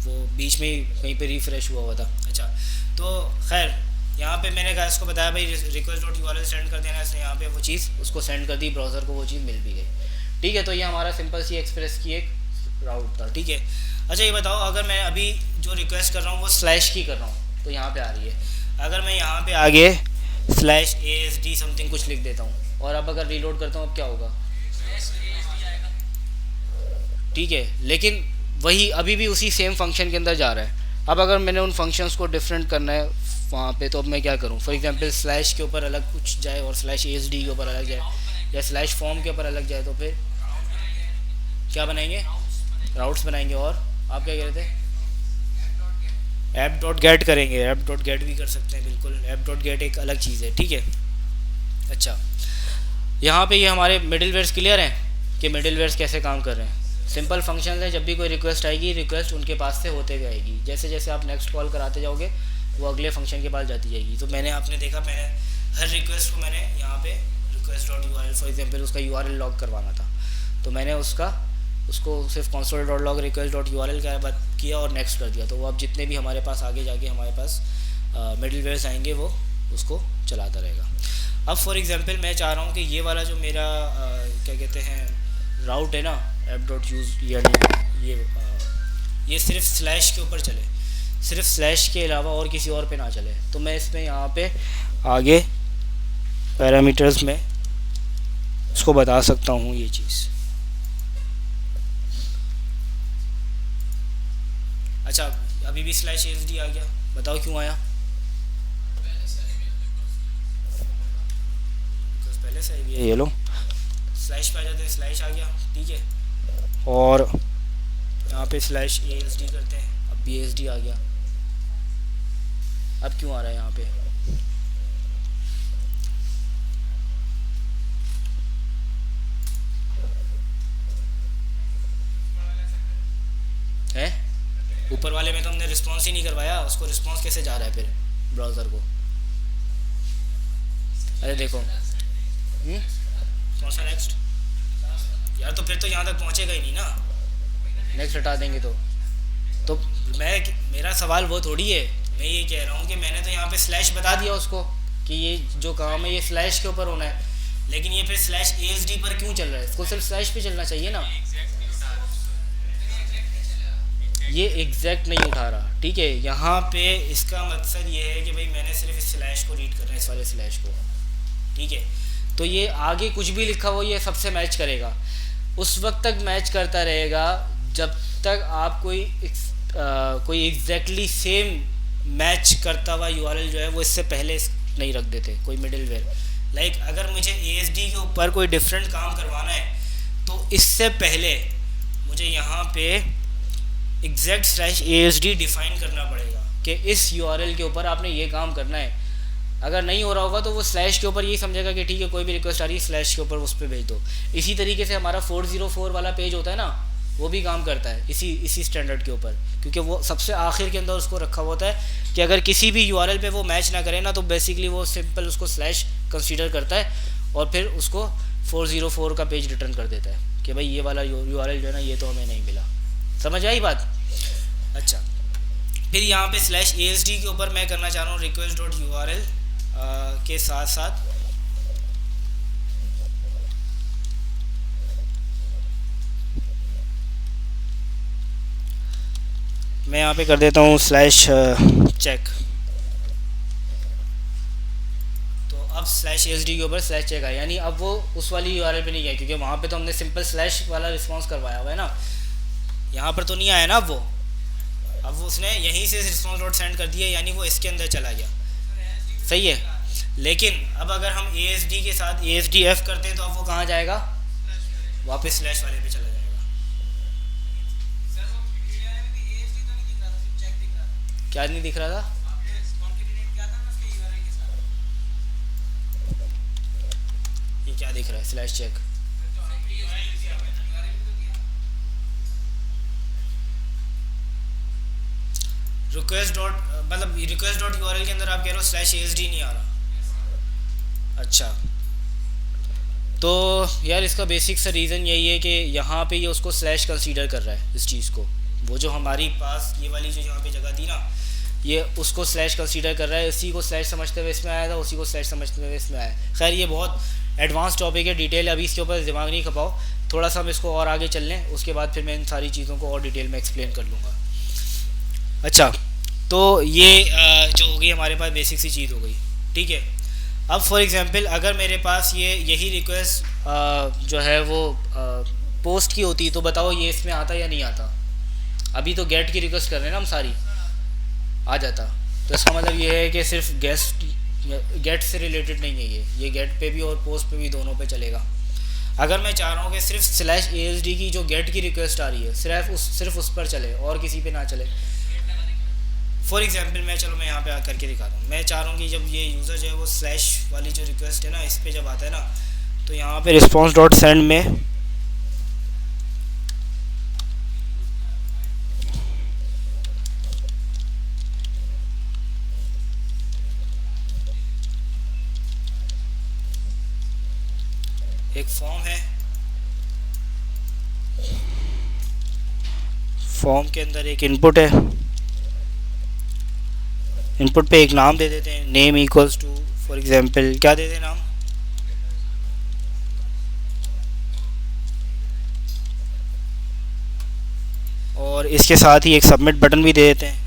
वो बीच में ही कहीं पे रिफ्रेश हुआ था। अच्छा, तो खैर यहाँ पे मैंने कहा इसको बताया भाई रिक्वेस्ट डॉट यूआरएल सेंड कर देना, इसने यहाँ पे वो चीज़ उसको सेंड कर दी, ब्राउज़र को वो चीज़ मिल भी गई। ठीक है, तो ये हमारा सिंपल सी एक्सप्रेस की एक राउट था। ठीक है, अच्छा ये बताओ, अगर मैं अभी जो रिक्वेस्ट कर रहा हूँ वो स्लैश की कर रहा हूँ, तो यहाँ पे आ रही है। अगर मैं यहाँ पे आगे स्लैश ASD समथिंग कुछ लिख देता हूँ, और अब अगर रीलोड करता हूँ अब क्या होगा? ठीक है, लेकिन वही अभी भी उसी सेम फंक्शन के अंदर जा रहा है। अब अगर मैंने उन फंक्शंस को डिफरेंट करना है वहाँ पे, तो अब मैं क्या करूँ? फॉर एग्जांपल स्लैश के ऊपर अलग कुछ जाए और स्लैश ASD के ऊपर अलग जाए, या स्लैश फॉर्म के ऊपर अलग जाए, तो फिर क्या बनाएंगे? राउट्स बनाएंगे। और आप क्या कह रहे थे? ऐप डॉट गेट करेंगे, ऐप डॉट गेट भी कर सकते हैं, बिल्कुल ऐप डॉट गेट एक अलग चीज़ है। ठीक है, अच्छा यहाँ पे ये हमारे मिडिल वेयर्स क्लियर हैं कि मिडिल वेयर्स कैसे काम कर रहे हैं। सिंपल फंक्शन है, जब भी कोई रिक्वेस्ट आएगी रिक्वेस्ट उनके पास से होते हुए आएगी, जैसे जैसे आप नेक्स्ट कॉल कराते जाओगे वो अगले फंक्शन के पास जाती जाएगी। तो मैंने आपने देखा, मैंने हर रिक्वेस्ट को मैंने यहाँ पे request dot URL for example उसका URL लॉग करवाना था, तो मैंने उसको सिर्फ console dot log request dot URL का बात किया और नेक्स्ट कर दिया। तो वो अब जितने भी हमारे पास आगे जाके हमारे पास मिडिल वेयर्स आएंगे वो उसको चलाता रहेगा। अब फॉर एग्जांपल मैं चाह रहा हूँ कि ये वाला जो मेरा क्या कहते हैं राउट है ना, ऐप डॉट यूज, यानी ये सिर्फ स्लैश के ऊपर चले, सिर्फ स्लैश के अलावा और किसी और पे ना चले। तो मैं इसमें यहाँ पे आगे पैरामीटर्स में इसको बता सकता हूँ ये चीज़। अच्छा, अभी भी स्लैश ASD आ गया, बताओ क्यों आया? पहले से भी है, ये लो स्लैश पे आ जाते हैं, स्लैश आ गया। ठीक है, और यहाँ पे स्लैश ASD करते हैं, अब भी ASD आ गया। अब क्यों आ रहा है यहाँ पे? है ऊपर वाले में तो हमने रिस्पॉन्स ही नहीं करवाया, उसको रिस्पॉन्स कैसे जा रहा है फिर ब्राउज़र को? अरे देखो, कौन सा नेक्स्ट यार? तो फिर तो यहाँ तक पहुँचेगा ही नहीं ना, नेक्स्ट हटा देंगे तो मेरा सवाल वो थोड़ी है। मैं ये कह रहा हूँ कि मैंने तो यहाँ पे स्लैश बता दिया उसको कि ये जो काम है ये स्लैश के ऊपर होना है, लेकिन ये फिर स्लैश ASD पर क्यों चल रहा है? इसको सिर्फ स्लैश पे चलना चाहिए ना, ये एग्जैक्ट नहीं उठा रहा। ठीक है, यहाँ पे इसका मकसद ये है कि भाई मैंने सिर्फ इस स्लैश को रीड करना है, इस वाले स्लैश को। ठीक है, तो ये आगे कुछ भी लिखा हो ये सबसे मैच करेगा, उस वक्त तक मैच करता रहेगा जब तक आप कोई एग्जैक्टली सेम मैच करता हुआ URL जो है वो इससे पहले नहीं रख देते, कोई मिडिल वेयर। लाइक अगर मुझे ASD के ऊपर कोई डिफरेंट काम करवाना है तो इससे पहले मुझे यहाँ पे एग्जैक्ट स्लैश ASD डिफाइन करना पड़ेगा कि इस URL के ऊपर आपने ये काम करना है। अगर नहीं हो रहा होगा तो वो स्लैश के ऊपर यही समझेगा कि ठीक है कोई भी रिक्वेस्ट आ रही है स्लैश के ऊपर उस पर भेज दो। इसी तरीके से हमारा 404 वाला पेज होता है ना, वो भी काम करता है इसी स्टैंडर्ड के ऊपर, क्योंकि वो सबसे आखिर के अंदर उसको रखा हुआ होता है कि अगर किसी भी URL पे वो मैच ना करे ना तो बेसिकली वो सिंपल उसको स्लैश कंसीडर करता है और फिर उसको 404 का पेज रिटर्न कर देता है कि भाई ये वाला URL जो है ना ये तो हमें नहीं मिला। समझ आई बात? अच्छा, फिर यहाँ पे स्लैश ASD के ऊपर मैं करना चाह रहा हूँ रिक्वेस्ट डॉट URL के साथ साथ मैं यहाँ पे कर देता हूँ स्लैश चेक। तो अब स्लैश एस डी के ऊपर स्लैश चेक आया, यानी अब वो उस वाली यूआरएल पे नहीं गया, क्योंकि वहाँ पे तो हमने सिंपल स्लैश वाला रिस्पॉन्स करवाया हुआ है ना, यहाँ पर तो नहीं आया ना अब वो। अब वो उसने यहीं से रिस्पॉन्स डॉट सेंड कर दिया, यानी वो इसके अंदर चला गया। सही है, लेकिन अब अगर हम ए एस डी के साथ ए एस डी एफ करते हैं तो अब वो कहाँ जाएगा, वापस स्लैश वाले पे चला जाएगा। क्या नहीं दिख रहा था? ये क्या दिख रहा है, स्लैश चेक? रिक्वेस्ट डॉट मतलब रिक्वेस्ट डॉट यूआरएल के अंदर आप कह रहे हो स्लैश एएसडी नहीं आ रहा। अच्छा, तो यार इसका बेसिक सा रीज़न यही है कि यहाँ पे ये उसको स्लैश कंसीडर कर रहा है इस चीज़ को। वो जो हमारी पास ये वाली जो यहाँ पे जगह थी ना, ये उसको स्लैश कंसीडर कर रहा है, इसी को स्लैश समझते हुए इसमें आया था, उसी को स्लैश समझते हुए इसमें आया। खैर ये बहुत एडवांस टॉपिक है, डिटेल अभी इसके ऊपर दिमाग नहीं खपाओ, थोड़ा सा हम इसको और आगे चल लें, उसके बाद फिर मैं इन सारी चीज़ों को और डिटेल में एक्सप्लेन कर लूँगा। अच्छा, तो ये जो हो गई हमारे पास बेसिक सी चीज़ हो गई, ठीक है। अब फॉर एग्जांपल अगर मेरे पास यही रिक्वेस्ट जो है वो पोस्ट की होती, तो बताओ ये इसमें आता या नहीं आता? अभी तो गेट की रिक्वेस्ट कर रहे हैं ना हम सारी, आ जाता। तो इसका मतलब ये है कि सिर्फ गेट से रिलेटेड नहीं है ये गेट पे भी और पोस्ट पे भी दोनों पे चलेगा। अगर मैं चाह रहा हूँ कि सिर्फ स्लैश ASD की जो गेट की रिक्वेस्ट आ रही है सिर्फ उस पर चले और किसी पे ना चले। फॉर एग्जांपल मैं यहाँ पे करके दिखाता हूँ। मैं चाह रहा हूँ कि जब ये यूज़र जो है वो स्लैश वाली जो रिक्वेस्ट है ना, इस पे जब आता है ना, तो यहाँ पे रिस्पॉन्स डॉट सेंड में एक फॉर्म है, फॉर्म के अंदर एक इनपुट है, इनपुट पे एक नाम दे देते हैं, name equals to for example क्या दे दें नाम, और इसके साथ ही एक सबमिट बटन भी दे देते हैं।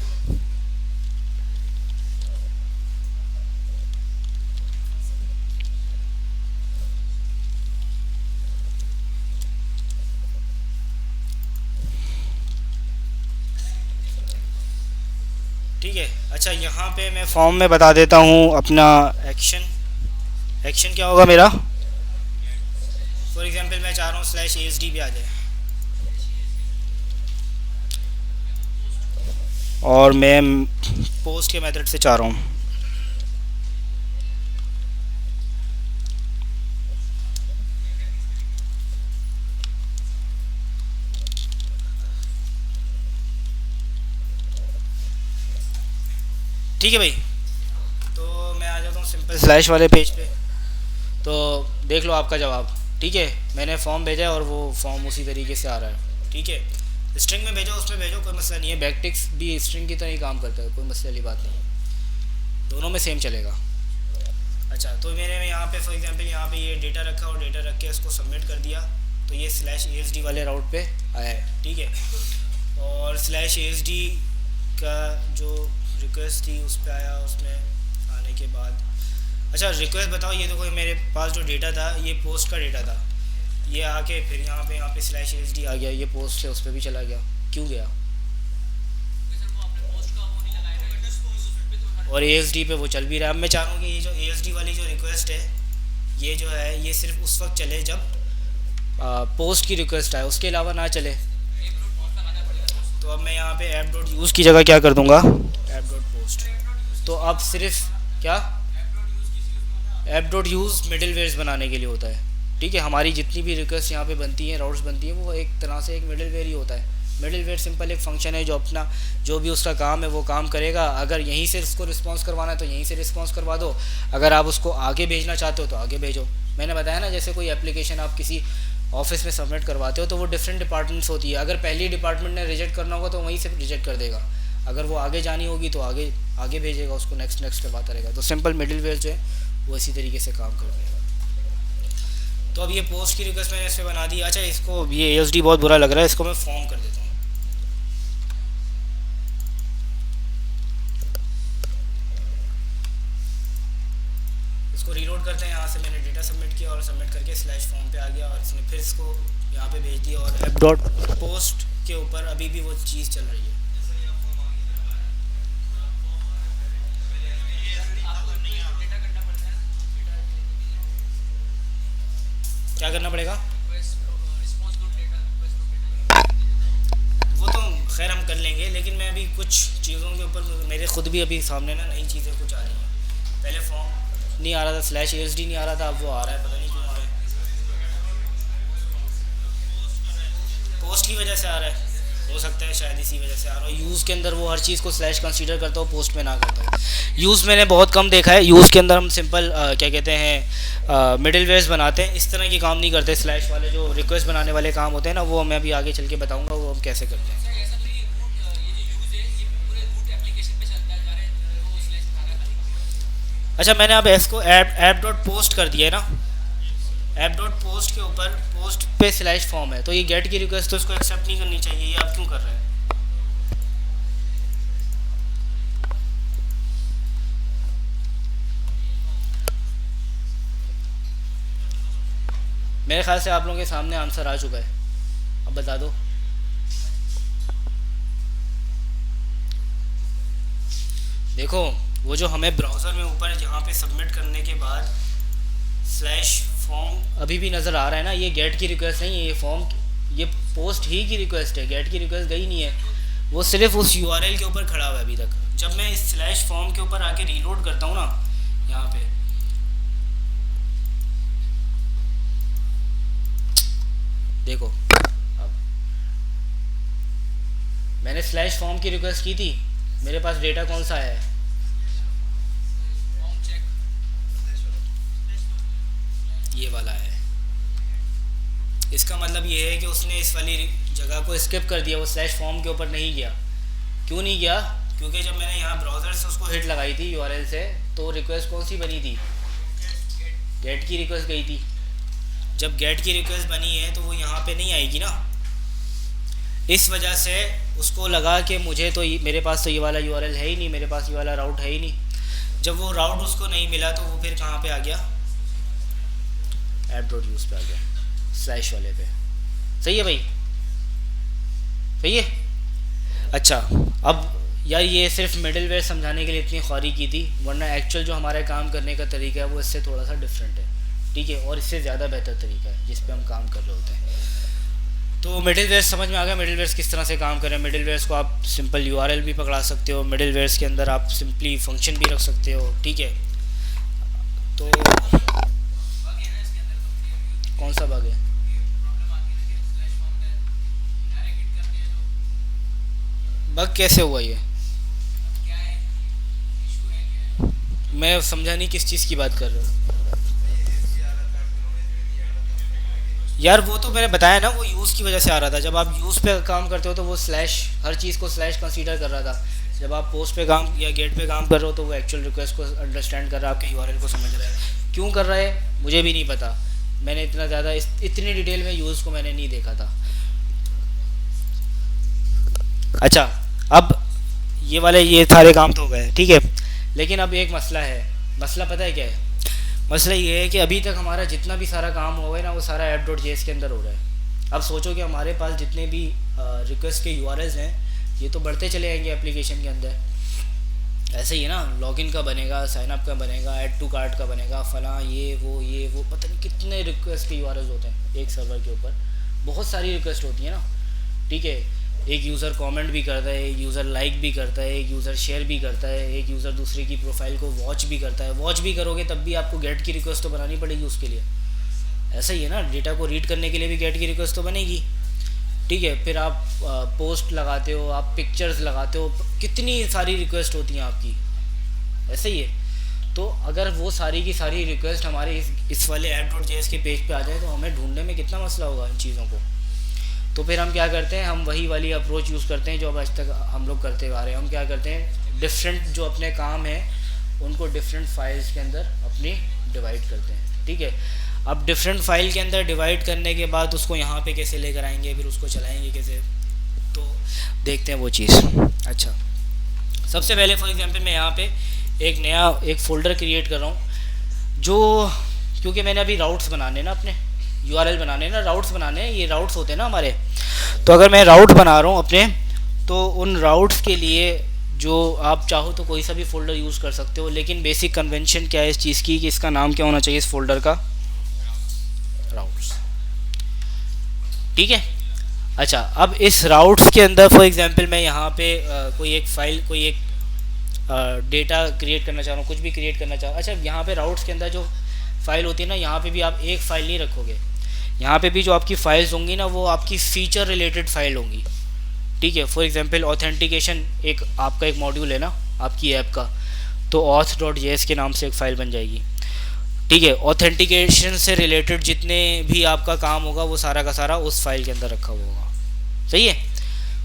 ठीक है। अच्छा, यहाँ पे मैं फॉर्म में बता देता हूँ अपना एक्शन क्या होगा मेरा। फॉर एग्जांपल मैं चाह रहा हूँ स्लैश ASD भी आ जाए, और मैं पोस्ट के मेथड से चाह रहा हूँ। ठीक है भाई, तो मैं आ जाता हूँ सिंपल स्लैश वाले पेज पे। तो देख लो आपका जवाब, ठीक है। मैंने फॉर्म भेजा और वो फॉर्म उसी तरीके से आ रहा है, ठीक है। स्ट्रिंग में भेजो, उसमें भेजो, कोई मसला नहीं है। बैकटिक्स भी स्ट्रिंग की तरह ही काम करता है, कोई मसले वाली बात नहीं है, दोनों में सेम चलेगा। अच्छा, तो मैंने यहाँ पे फॉर एग्जांपल यहाँ पे ये डेटा रखा और डेटा रख के इसको सबमिट कर दिया, तो ये स्लैश ASD वाले राउट पे आया है, ठीक है। और स्लैश ASD का जो रिक्वेस्ट थी उस पर आया, उसमें आने के बाद अच्छा रिक्वेस्ट बताओ, ये देखो मेरे पास जो डेटा था ये पोस्ट का डेटा था, ये आके फिर यहाँ पे स्लैश ASD आ गया, ये पोस्ट से उस पर भी चला गया, क्यों गया? और ASD पे वो चल भी रहा है। अब मैं चाह रहा हूँ कि ये जो ASD वाली जो रिक्वेस्ट है ये जो है ये सिर्फ उस वक्त चले जब पोस्ट की रिक्वेस्ट आए, उसके अलावा ना चले। तो अब मैं यहाँ पे ऐप डॉट यूज़ की जगह क्या कर दूँगा, ऐप डॉट पोस्ट। तो अब सिर्फ क्या app dot use middlewares बनाने के लिए होता है, ठीक है। हमारी जितनी भी रिक्वेस्ट यहाँ पे बनती हैं, राउट्स बनती हैं, वो एक तरह से एक मिडिल वेयर ही होता है। मिडिल वेयर सिंपल एक फंक्शन है जो अपना जो भी उसका काम है वो काम करेगा। अगर यहीं से उसको रिस्पॉन्स करवाना है तो यहीं से रिस्पॉन्स करवा दो, अगर आप उसको आगे भेजना चाहते हो तो आगे भेजो। मैंने बताया ना, जैसे कोई एप्लीकेशन आप किसी ऑफिस में सबमिट करवाते हो तो वो डिफरेंट डिपार्टमेंट्स होती है। अगर पहली डिपार्टमेंट ने रिजेक्ट करना होगा तो वहीं से रिजेक्ट कर देगा, अगर वो आगे जानी होगी तो आगे भेजेगा, उसको नेक्स्ट करवाता रहेगा। तो सिंपल मिडिल वेयर जो है वो इसी तरीके से काम कर देगा। तो अब ये पोस्ट की रिक्वेस्ट मैंने इस पर बना दी। अच्छा, इसको ये ASD बहुत बुरा लग रहा है, इसको मैं फॉर्म कर देता हूँ। इसको रीलोड करते हैं, यहाँ से मैंने डेटा सबमिट किया और सबमिट करके स्लैश फॉर्म पे आ गया और इसने फिर इसको यहाँ पे भेज दिया और ऐप डॉट पोस्ट के ऊपर अभी भी वो चीज़ चल रही है। क्या करना पड़ेगा? वो तो खैर हम कर लेंगे, लेकिन मैं अभी कुछ चीज़ों के ऊपर मेरे खुद भी अभी सामने ना नई चीज़ें कुछ आ रही हैं। पहले फॉर्म नहीं आ रहा था, स्लैश ASD नहीं आ रहा था, अब वो आ रहा है, पता नहीं क्यों आ रहा है। पोस्ट की वजह से आ रहा है, हो सकता है शायद इसी वजह से आ रहा हो। यूज़ के अंदर वो हर चीज़ को स्लैश कंसीडर करता हो, पोस्ट में ना करता हो। यूज़ मैंने बहुत कम देखा है, यूज़ के अंदर हम सिंपल क्या कहते हैं मिडिल वेयर्स बनाते हैं, इस तरह के काम नहीं करते। स्लैश वाले जो रिक्वेस्ट बनाने वाले काम होते हैं ना, वो मैं अभी आगे चल के बताऊँगा वो हम कैसे करते हैं। अच्छा, मैंने अब इसको ऐप डॉट पोस्ट कर दिया है ना, ऐप डॉट पोस्ट के ऊपर पोस्ट पे स्लैश फॉर्म है, तो ये गेट की रिक्वेस्ट तो इसको एक्सेप्ट नहीं करनी चाहिए, ये आप क्यों कर रहे हैं? मेरे ख्याल से आप लोगों के सामने आंसर आ चुका है, अब बता दो। देखो, वो जो हमें ब्राउज़र में ऊपर जहाँ पे सबमिट करने के बाद स्लैश फॉर्म अभी भी नज़र आ रहा है ना, ये गेट की रिक्वेस्ट नहीं है, ये फॉर्म, ये पोस्ट ही की रिक्वेस्ट है, गेट की रिक्वेस्ट गई नहीं है, वो सिर्फ उस URL के ऊपर खड़ा हुआ है अभी तक। जब मैं इस स्लैश फॉर्म के ऊपर आके रीलोड करता हूँ ना, यहाँ पे देखो, अब मैंने स्लैश फॉर्म की रिक्वेस्ट की थी, मेरे पास डेटा कौन सा है? ये वाला है। इसका मतलब ये है कि उसने इस वाली जगह को स्किप कर दिया, वो स्लैश फॉर्म के ऊपर नहीं गया। क्यों नहीं गया? क्योंकि जब मैंने यहाँ ब्राउज़र से उसको हिट लगाई थी URL से, तो रिक्वेस्ट कौन सी बनी थी? गेट की रिक्वेस्ट गई थी। जब गेट की रिक्वेस्ट बनी है तो वो यहाँ पे नहीं आएगी ना, इस वजह से उसको लगा कि मुझे तो मेरे पास तो ये वाला URL है ही नहीं, मेरे पास ये वाला राउट है ही नहीं। जब वो राउट उसको नहीं मिला तो वो फिर कहाँ पे आ गया? ऐप डॉट यूज़ पे आ गया, स्लैश वाले पे। सही है भाई, सही है। अच्छा, अब यार ये सिर्फ मिडिलवेयर समझाने के लिए इतनी ख्वारी की थी, वरना एक्चुअल जो हमारा काम करने का तरीका है वो इससे थोड़ा सा डिफरेंट है, ठीक है, और इससे ज़्यादा बेहतर तरीका है जिस पे हम काम कर रहे होते हैं। तो मिडिलवेयर्स समझ में आ गया, मिडिलवेयर्स किस तरह से काम करें। मिडिलवेयर्स को आप सिंपल URL भी पकड़ा सकते हो, मिडिलवेयर्स के अंदर आप सिंपली फंक्शन भी रख सकते हो, ठीक है। तो कौन सा बग है? बग कैसे हुआ ये? मैं समझा नहीं किस चीज़ की बात कर रहे हो यार। वो तो मैंने बताया ना, वो यूज़ की वजह से आ रहा था। जब आप यूज़ पे काम करते हो तो वो स्लैश हर चीज़ को स्लैश कंसीडर कर रहा था। जब आप पोस्ट पे काम या गेट पे काम कर रहे हो तो वो एक्चुअल रिक्वेस्ट को अंडरस्टैंड कर रहा है, आपके URL को समझ रहा है। क्यों कर रहा है मुझे भी नहीं पता, मैंने इतना ज़्यादा इतनी डिटेल में यूज़ को मैंने नहीं देखा था। अच्छा, अब ये सारे काम तो हो गए, ठीक है, लेकिन अब एक मसला है। मसला पता है क्या है? मसला ये है कि अभी तक हमारा जितना भी सारा काम हुआ है ना, वो सारा app.js के अंदर हो रहा है। अब सोचो कि हमारे पास जितने भी रिक्वेस्ट के URLs हैं, ये तो बढ़ते चले जाएंगे एप्लीकेशन के अंदर। ऐसे ही है ना, लॉगिन का बनेगा, साइनअप का बनेगा, ऐड टू कार्ट का बनेगा, फलां ये वो पता नहीं कितने रिक्वेस्ट के URLs होते हैं एक सर्वर के ऊपर। बहुत सारी रिक्वेस्ट होती है ना, ठीक है। एक यूज़र कमेंट भी करता है, एक यूज़र लाइक भी करता है, एक यूज़र शेयर भी करता है, एक यूज़र दूसरे की प्रोफाइल को वॉच भी करता है। वॉच भी करोगे तब भी आपको गेट की रिक्वेस्ट तो बनानी पड़ेगी उसके लिए। ऐसा ही है ना, डेटा को रीड करने के लिए भी गेट की रिक्वेस्ट तो बनेगी, ठीक है। फिर आप पोस्ट लगाते हो, आप पिक्चर्स लगाते हो, कितनी सारी रिक्वेस्ट होती हैं आपकी, ऐसा ही है। तो अगर वो सारी की सारी रिक्वेस्ट हमारे इस वाले app.js के पेज पे आ जाए तो हमें ढूंढने में कितना मसला होगा इन चीज़ों को। तो फिर हम क्या करते हैं, हम वही वाली अप्रोच यूज़ करते हैं जो अब आज तक हम लोग करते आ रहे हैं। हम क्या करते हैं, डिफरेंट जो अपने काम हैं उनको डिफरेंट फाइल्स के अंदर अपनी डिवाइड करते हैं, ठीक है। अब डिफरेंट फाइल के अंदर डिवाइड करने के बाद उसको यहाँ पे कैसे लेकर आएंगे, फिर उसको चलाएंगे कैसे, तो देखते हैं वो चीज़। अच्छा, सबसे पहले फॉर एग्जांपल मैं यहाँ पे एक नया फ़ोल्डर क्रिएट कर रहा हूँ जो क्योंकि मैंने अभी राउट्स बनाने ना अपने यूआरएल बनाने ना राउट्स बनाने, ये राउट्स होते हैं ना हमारे, तो अगर मैं राउट बना रहा हूँ अपने, तो उन राउट्स के लिए जो आप चाहो तो कोई सा भी फोल्डर यूज़ कर सकते हो, लेकिन बेसिक कन्वेंशन क्या है इस चीज़ की कि इसका नाम क्या होना चाहिए इस फोल्डर का, राउट्स। ठीक है। अच्छा, अब इस राउट्स के अंदर फॉर एग्जांपल मैं यहाँ पे कोई एक फ़ाइल, कोई एक डेटा क्रिएट करना चाह रहा हूँ, कुछ भी क्रिएट करना चाह रहा हूँ। अच्छा, यहाँ पे राउट्स के अंदर जो फाइल होती है ना, यहाँ पे भी आप एक फ़ाइल नहीं रखोगे, यहाँ पे भी जो आपकी फ़ाइल्स होंगी ना वो आपकी फ़ीचर रिलेटेड फ़ाइल होंगी। ठीक है। फॉर एग्जांपल ऑथेंटिकेशन एक आपका एक मॉड्यूल है ना आपकी ऐप का, तो auth.js के नाम से एक फ़ाइल बन जाएगी। ठीक है। ऑथेंटिकेशन से रिलेटेड जितने भी आपका काम होगा वो सारा का सारा उस फाइल के अंदर रखा हुआ होगा। सही है।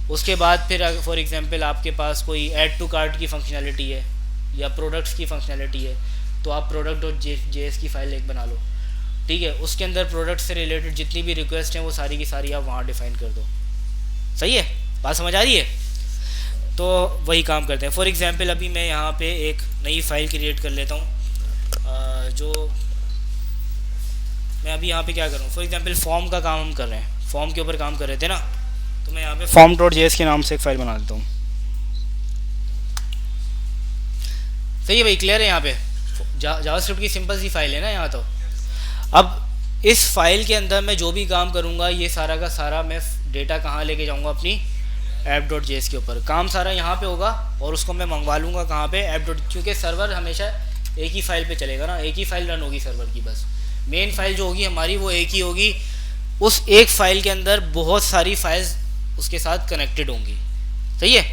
उसके बाद फिर फॉर एग्जांपल आपके पास कोई ऐड टू कार्ट की फंक्शनैलिटी है या प्रोडक्ट्स की फंक्शनैलिटी है, तो आप product.js की फ़ाइल एक बना लो। ठीक है। उसके अंदर प्रोडक्ट से रिलेटेड जितनी भी रिक्वेस्ट हैं वो सारी की सारी आप वहाँ डिफ़ाइन कर दो। सही है, बात समझ आ रही है? तो वही काम करते हैं। फॉर एग्जांपल अभी मैं यहाँ पे एक नई फ़ाइल क्रिएट कर लेता हूँ, जो मैं अभी यहाँ पे क्या कर रहा हूँ, फॉर एग्जांपल फॉर्म का काम हम कर रहे हैं, फॉर्म के ऊपर काम कर रहे थे ना, तो मैं यहाँ पे form.js के नाम से एक फ़ाइल बना देता हूँ। सही है भाई, क्लियर है? यहाँ पे जावास्क्रिप्ट की सिंपल सी फाइल है ना यहाँ। तो अब इस फाइल के अंदर मैं जो भी काम करूँगा ये सारा का सारा मैं डेटा कहाँ लेके जाऊँगा, अपनी app.js के ऊपर काम सारा यहाँ पे होगा, और उसको मैं मंगवा लूँगा कहाँ पे app. क्योंकि सर्वर हमेशा एक ही फाइल पे चलेगा ना, एक ही फाइल रन होगी सर्वर की, बस मेन फाइल जो होगी हमारी वो एक ही होगी। उस एक फाइल के अंदर बहुत सारी फाइल्स उसके साथ कनेक्टेड होंगी। सही है।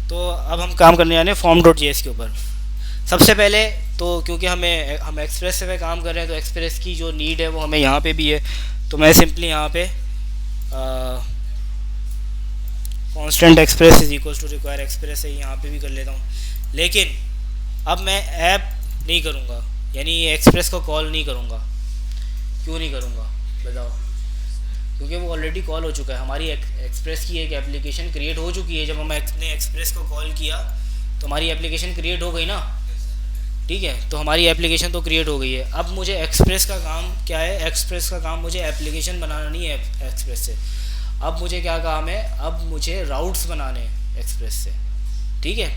तो अब हम काम करने जाने form.js के ऊपर। सबसे पहले तो क्योंकि हम एक्सप्रेस से काम कर रहे हैं, तो एक्सप्रेस की जो नीड है वो हमें यहाँ पे भी है, तो मैं सिंपली यहाँ पे constant express is equal to require express है, यहाँ पे भी कर लेता हूँ। लेकिन अब मैं ऐप नहीं करूँगा, यानी एक्सप्रेस को कॉल नहीं करूँगा। क्यों नहीं करूँगा बताओ? क्योंकि वो ऑलरेडी कॉल हो चुका है, हमारी एक्सप्रेस की एक एप्लीकेशन क्रिएट हो चुकी है। जब हमने एक्सप्रेस को कॉल किया तो हमारी एप्लीकेशन क्रिएट हो गई ना। ठीक है। तो हमारी एप्लीकेशन तो क्रिएट हो गई है। अब मुझे एक्सप्रेस का काम क्या है, एक्सप्रेस का काम मुझे एप्लीकेशन बनाना नहीं है एक्सप्रेस से। अब मुझे क्या काम है, अब मुझे राउट्स बनाने हैं एक्सप्रेस से। ठीक है।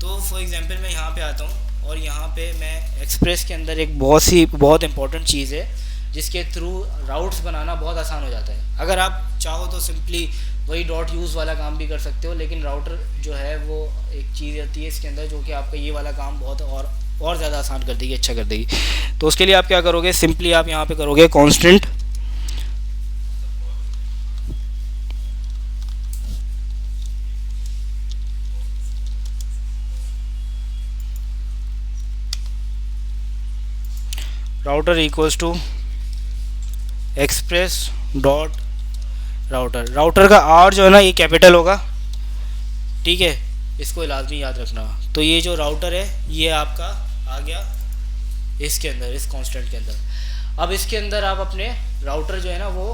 तो फॉर एग्जांपल मैं यहाँ पे आता हूँ, और यहाँ पे मैं एक्सप्रेस के अंदर एक बहुत इंपॉर्टेंट चीज़ है जिसके थ्रू राउट्स बनाना बहुत आसान हो जाता है। अगर आप चाहो तो सिंपली वही डॉट यूज़ वाला काम भी कर सकते हो, लेकिन राउटर जो है वो एक चीज़ आती है इसके अंदर जो कि आपका ये वाला काम बहुत और ज़्यादा आसान कर देगी, अच्छा कर देगी। तो उसके लिए आप क्या करोगे, सिंपली आप यहाँ पे करोगे constant router equals to express dot router. Router का आर जो है ना ये कैपिटल होगा। ठीक है। इसको लाजमी याद रखना। तो ये जो राउटर है ये आपका आ गया इसके अंदर, इस कांस्टेंट के अंदर। अब इसके अंदर आप अपने राउटर जो है ना वो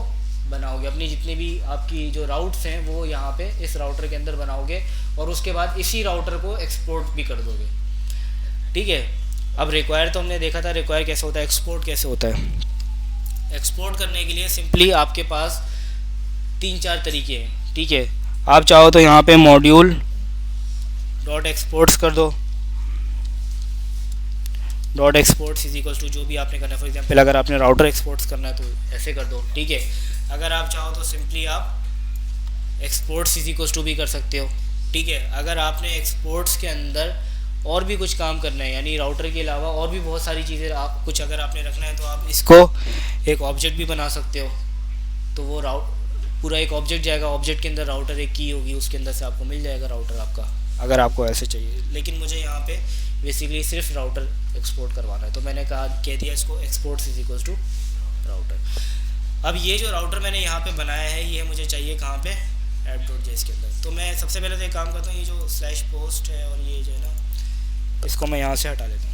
बनाओगे, अपनी जितनी भी आपकी जो राउट्स हैं वो यहाँ पे इस राउटर के अंदर बनाओगे, और उसके बाद इसी राउटर को एक्सपोर्ट भी कर दोगे। ठीक है। अब रिक्वायर तो हमने देखा था, रिक्वायर कैसे होता है, एक्सपोर्ट कैसे होता है। एक्सपोर्ट करने के लिए सिंपली आपके पास 3-4 तरीके हैं। ठीक है। आप चाहो तो यहाँ पे मॉड्यूल डॉट एक्सपोर्ट्स कर दो, dot exports is equal to जो भी आपने करना है। फॉर एग्जांपल अगर आपने राउटर एक्सपोर्ट्स करना है तो ऐसे कर दो। ठीक है। अगर आप चाहो तो सिंपली आप एक्सपोर्ट्स इज इक्वल टू भी कर सकते हो। ठीक है। अगर आपने एक्सपोर्ट्स के अंदर और भी कुछ काम करना है, यानी राउटर के अलावा और भी बहुत सारी चीज़ें आप कुछ अगर आपने रखना है, तो आप इसको एक ऑब्जेक्ट भी बना सकते हो। तो वो पूरा एक ऑब्जेक्ट जाएगा, ऑब्जेक्ट के अंदर राउटर एक की होगी, उसके अंदर से आपको मिल जाएगा राउटर आपका, अगर आपको ऐसे चाहिए। लेकिन मुझे यहाँ पे बेसिकली सिर्फ राउटर एक्सपोर्ट करवाना है, तो मैंने कह दिया इसको exports is equal to router. अब ये जो राउटर मैंने यहाँ पे बनाया है ये मुझे चाहिए कहाँ पे, app.js के अंदर। तो मैं सबसे पहले तो एक काम करता हूँ, ये जो स्लैश पोस्ट है और ये जो है ना इसको मैं यहाँ से हटा लेता हूँ।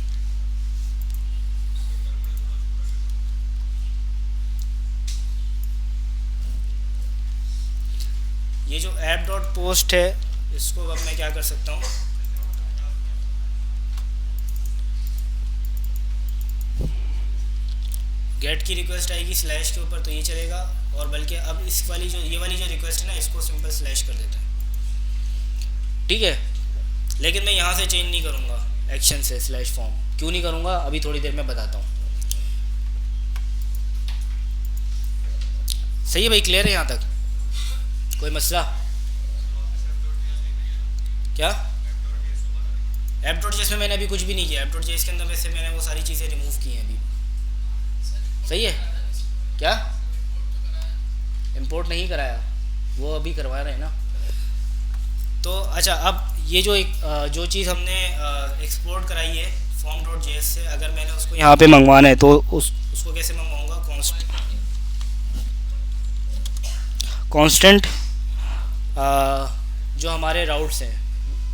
ये जो app.post है इसको अब मैं क्या कर सकता हूँ, गेट की रिक्वेस्ट आएगी स्लैश के ऊपर तो ये चलेगा, और बल्कि अब इस वाली जो ये वाली जो रिक्वेस्ट है ना इसको सिंपल स्लैश कर देते हैं, ठीक है। लेकिन मैं यहाँ से चेंज नहीं करूँगा एक्शन से स्लैश फॉर्म, क्यों नहीं करूँगा अभी थोड़ी देर में बताता हूँ। सही है भाई, क्लियर है यहाँ तक, कोई मसला? क्या ऐप डॉट जेएस में मैंने अभी कुछ भी नहीं किया, ऐप डॉट जेएस के अंदर में से मैंने वो सारी चीज़ें रिमूव की हैं अभी। सही है क्या? इंपोर्ट नहीं कराया, वो अभी करवा रहे हैं ना। तो अच्छा, अब ये जो जो चीज़ हमने एक्सपोर्ट कराई है फॉर्म डॉट जेएस से, अगर मैंने उसको यहाँ पे मंगवाना है तो उसको कैसे मंगवाऊँगा? कांस्टेंट जो हमारे राउट्स हैं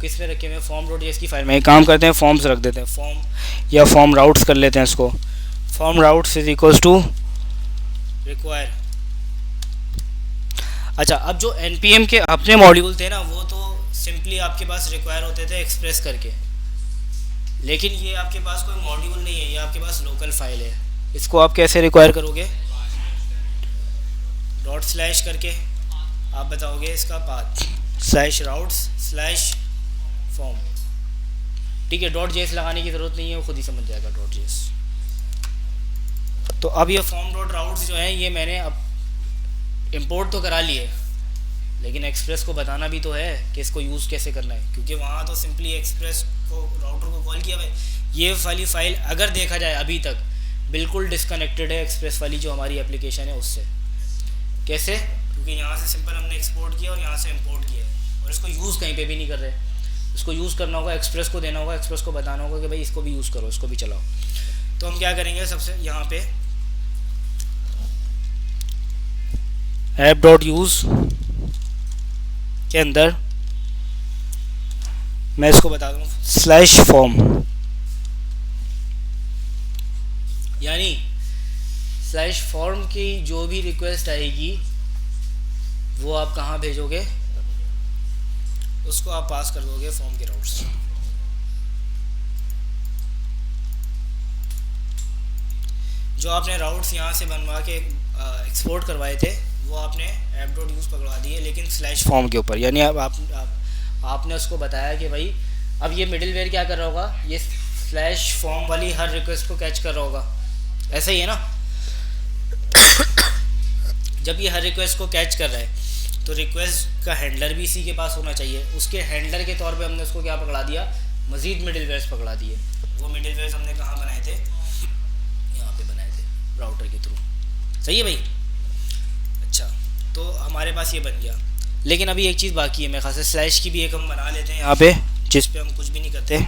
किस में रखे हुए हैं, फॉर्म डॉट जेएस की फाइल में। एक काम करते हैं, फॉर्म्स रख देते हैं, फॉर्म या फॉर्म राउट्स कर लेते हैं इसको। Form routes is equals to require. अच्छा, अब जो npm के अपने मॉड्यूल थे ना वो तो सिंपली आपके पास रिक्वायर होते थे एक्सप्रेस करके, लेकिन ये आपके पास कोई मॉड्यूल नहीं है, ये आपके पास लोकल फाइल है। इसको आप कैसे रिक्वायर करोगे? डॉट स्लैश करके आप बताओगे इसका path slash routes slash form, ठीक है। डॉट जेएस लगाने की ज़रूरत नहीं है, वो खुद ही समझ जाएगा डॉट जेएस। तो अब ये फॉर्म डॉट राउट्स जो है ये मैंने अब इंपोर्ट तो करा लिए, लेकिन एक्सप्रेस को बताना भी तो है कि इसको यूज़ कैसे करना है, क्योंकि वहाँ तो सिंपली एक्सप्रेस को राउटर को कॉल किया भाई। ये वाली फाइल अगर देखा जाए अभी तक बिल्कुल डिसकनेक्टेड है एक्सप्रेस वाली जो हमारी एप्लीकेशन है उससे। कैसे? क्योंकि यहाँ से सिंपल हमने एक्सपोर्ट किया और यहाँ से इंपोर्ट किया, और इसको यूज़ कहीं पे भी नहीं कर रहे। इसको यूज़ करना होगा, एक्सप्रेस को देना होगा, एक्सप्रेस को बताना होगा कि भाई इसको भी यूज़ करो, इसको भी चलाओ। तो हम क्या करेंगे, सबसे यहाँ पे ऐप डॉट यूज़ के अंदर मैं इसको बता दूँ स्लैश फॉर्म, यानी स्लैश फॉर्म की जो भी रिक्वेस्ट आएगी वो आप कहाँ भेजोगे? उसको आप पास कर दोगे फॉर्म के राउट्स। जो आपने राउट्स यहाँ से बनवा के एक्सपोर्ट करवाए थे वो आपने ऐप डॉट यूज़ पकड़वा दिए, लेकिन स्लैश फॉर्म के ऊपर। यानी अब आपने उसको बताया कि भाई अब ये मिडिलवेयर क्या कर रहा होगा, ये स्लैश फॉर्म वाली हर रिक्वेस्ट को कैच कर रहा होगा। ऐसा ही है ना? जब ये हर रिक्वेस्ट को कैच कर रहा है तो रिक्वेस्ट का हैंडलर भी इसी के पास होना चाहिए। उसके हैंडलर के तौर पे हमने उसको क्या पकड़ा दिया? मज़ीद मिडिलवेयर्स पकड़ा दिए। वो मिडिलवेयर्स हमने कहाँ बनाए थे? यहाँ पे बनाए थे राउटर के थ्रू। सही है भाई? अच्छा, तो हमारे पास ये बन गया, लेकिन अभी एक चीज़ बाकी है। मेरे ख्याल से स्लैश की भी एक हम बना लेते हैं यहाँ पे, जिस पे हम कुछ भी नहीं करते।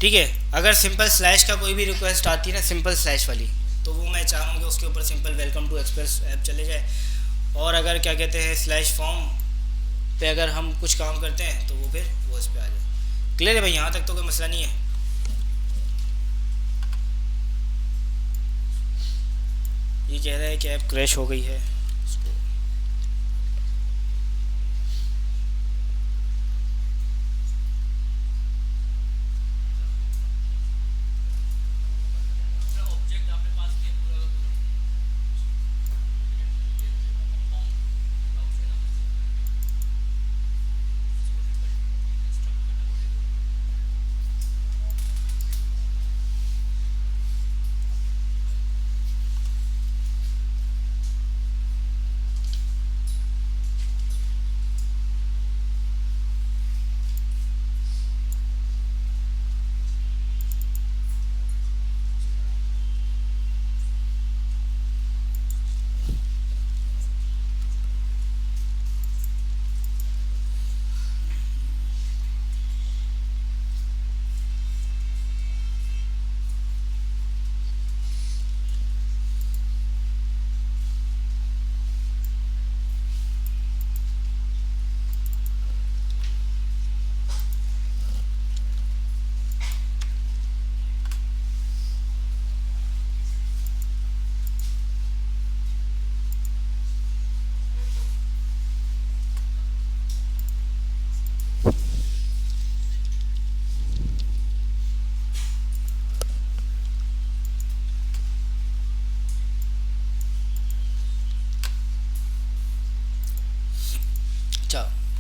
ठीक है, अगर सिंपल स्लैश का कोई भी रिक्वेस्ट आती है ना, सिंपल स्लैश वाली, तो वो मैं चाह रहा हूँ कि उसके ऊपर simple welcome to express app चले जाए। और अगर क्या कहते हैं स्लैश फॉर्म पे अगर हम कुछ काम करते हैं तो वो फिर वो इस पर आ जाए। क्लियर है भाई? यहाँ तक तो कोई मसला नहीं है। ये कह रहा है कि ऐप क्रैश हो गई है।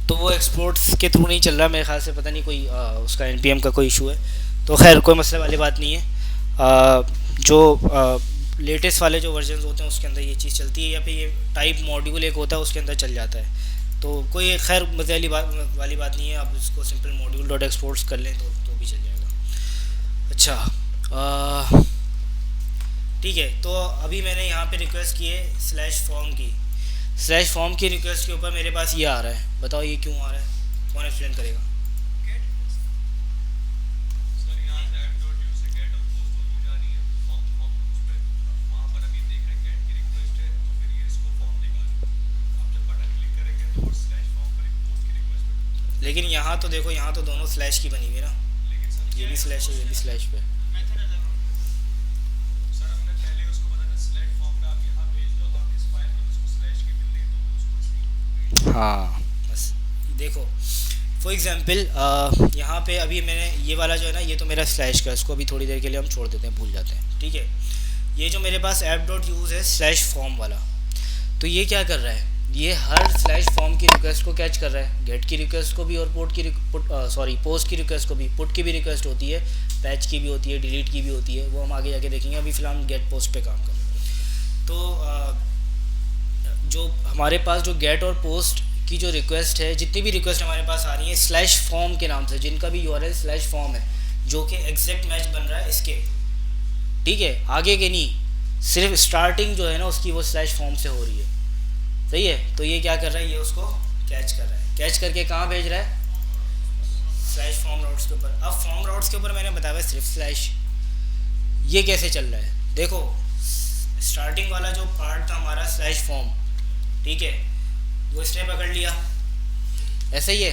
तो वो एक्सपोर्ट्स के थ्रू नहीं चल रहा मेरे ख्याल से, पता नहीं कोई उसका एनपीएम का कोई इशू है। तो खैर कोई मसले वाली बात नहीं है। जो लेटेस्ट वाले जो वर्जन होते हैं उसके अंदर ये चीज़ चलती है, या फिर ये टाइप मॉड्यूल एक होता है उसके अंदर चल जाता है। तो कोई खैर मजे वाली बात नहीं है, आप इसको सिंपल मॉड्यूल डॉट एक्सपोर्ट्स कर लें तो भी चल जाएगा। अच्छा, ठीक है। तो अभी मैंने यहाँ पे रिक्वेस्ट की है स्लैश फॉर्म की। स्लैश फॉर्म की रिक्वेस्ट के ऊपर मेरे पास ये आ रहा है, बताओ ये क्यों आ रहा है, कौन एक्सप्लेन करेगा? लेकिन यहाँ तो देखो, यहाँ तो दोनों स्लैश की बनी हुई है ना, ये भी स्लैश है ये भी स्लैश पे। हाँ बस देखो, फॉर एग्जांपल यहाँ पे अभी मैंने ये वाला जो है ना, ये तो मेरा स्लैश का, इसको अभी थोड़ी देर के लिए हम छोड़ देते हैं, भूल जाते हैं, ठीक है। ये जो मेरे पास ऐप डॉट यूज़ है स्लैश फॉर्म वाला, तो ये क्या कर रहा है, ये हर स्लैश फॉर्म की रिक्वेस्ट को कैच कर रहा है, गेट की रिक्वेस्ट को भी और पोस्ट की रिक्वेस्ट को भी, पुट की भी रिक्वेस्ट होती है, पैच की भी होती है, डिलीट की भी होती है, वो हम आगे जाके देखेंगे। अभी फिलहाल हम गेट पोस्ट पे काम कर रहे हैं। तो जो हमारे पास जो गेट और पोस्ट की जो रिक्वेस्ट है, जितनी भी रिक्वेस्ट हमारे पास आ रही है स्लैश फॉर्म के नाम से, जिनका भी यूआरएल स्लैश फॉर्म है, जो कि एग्जैक्ट मैच बन रहा है इसके, ठीक है, आगे के नहीं, सिर्फ स्टार्टिंग जो है ना उसकी वो स्लैश फॉर्म से हो रही है, सही है। तो ये क्या कर रहा है, ये उसको कैच कर रहा है, कैच करके कहाँ भेज रहा है, स्लैश फॉर्म राउट्स के ऊपर। अब फॉर्म राउट्स के ऊपर मैंने बताया सिर्फ स्लैश, ये कैसे चल रहा है, देखो स्टार्टिंग वाला जो पार्ट था हमारा स्लैश फॉर्म, ठीक है, वो इसने पकड़ लिया, ऐसे ही है।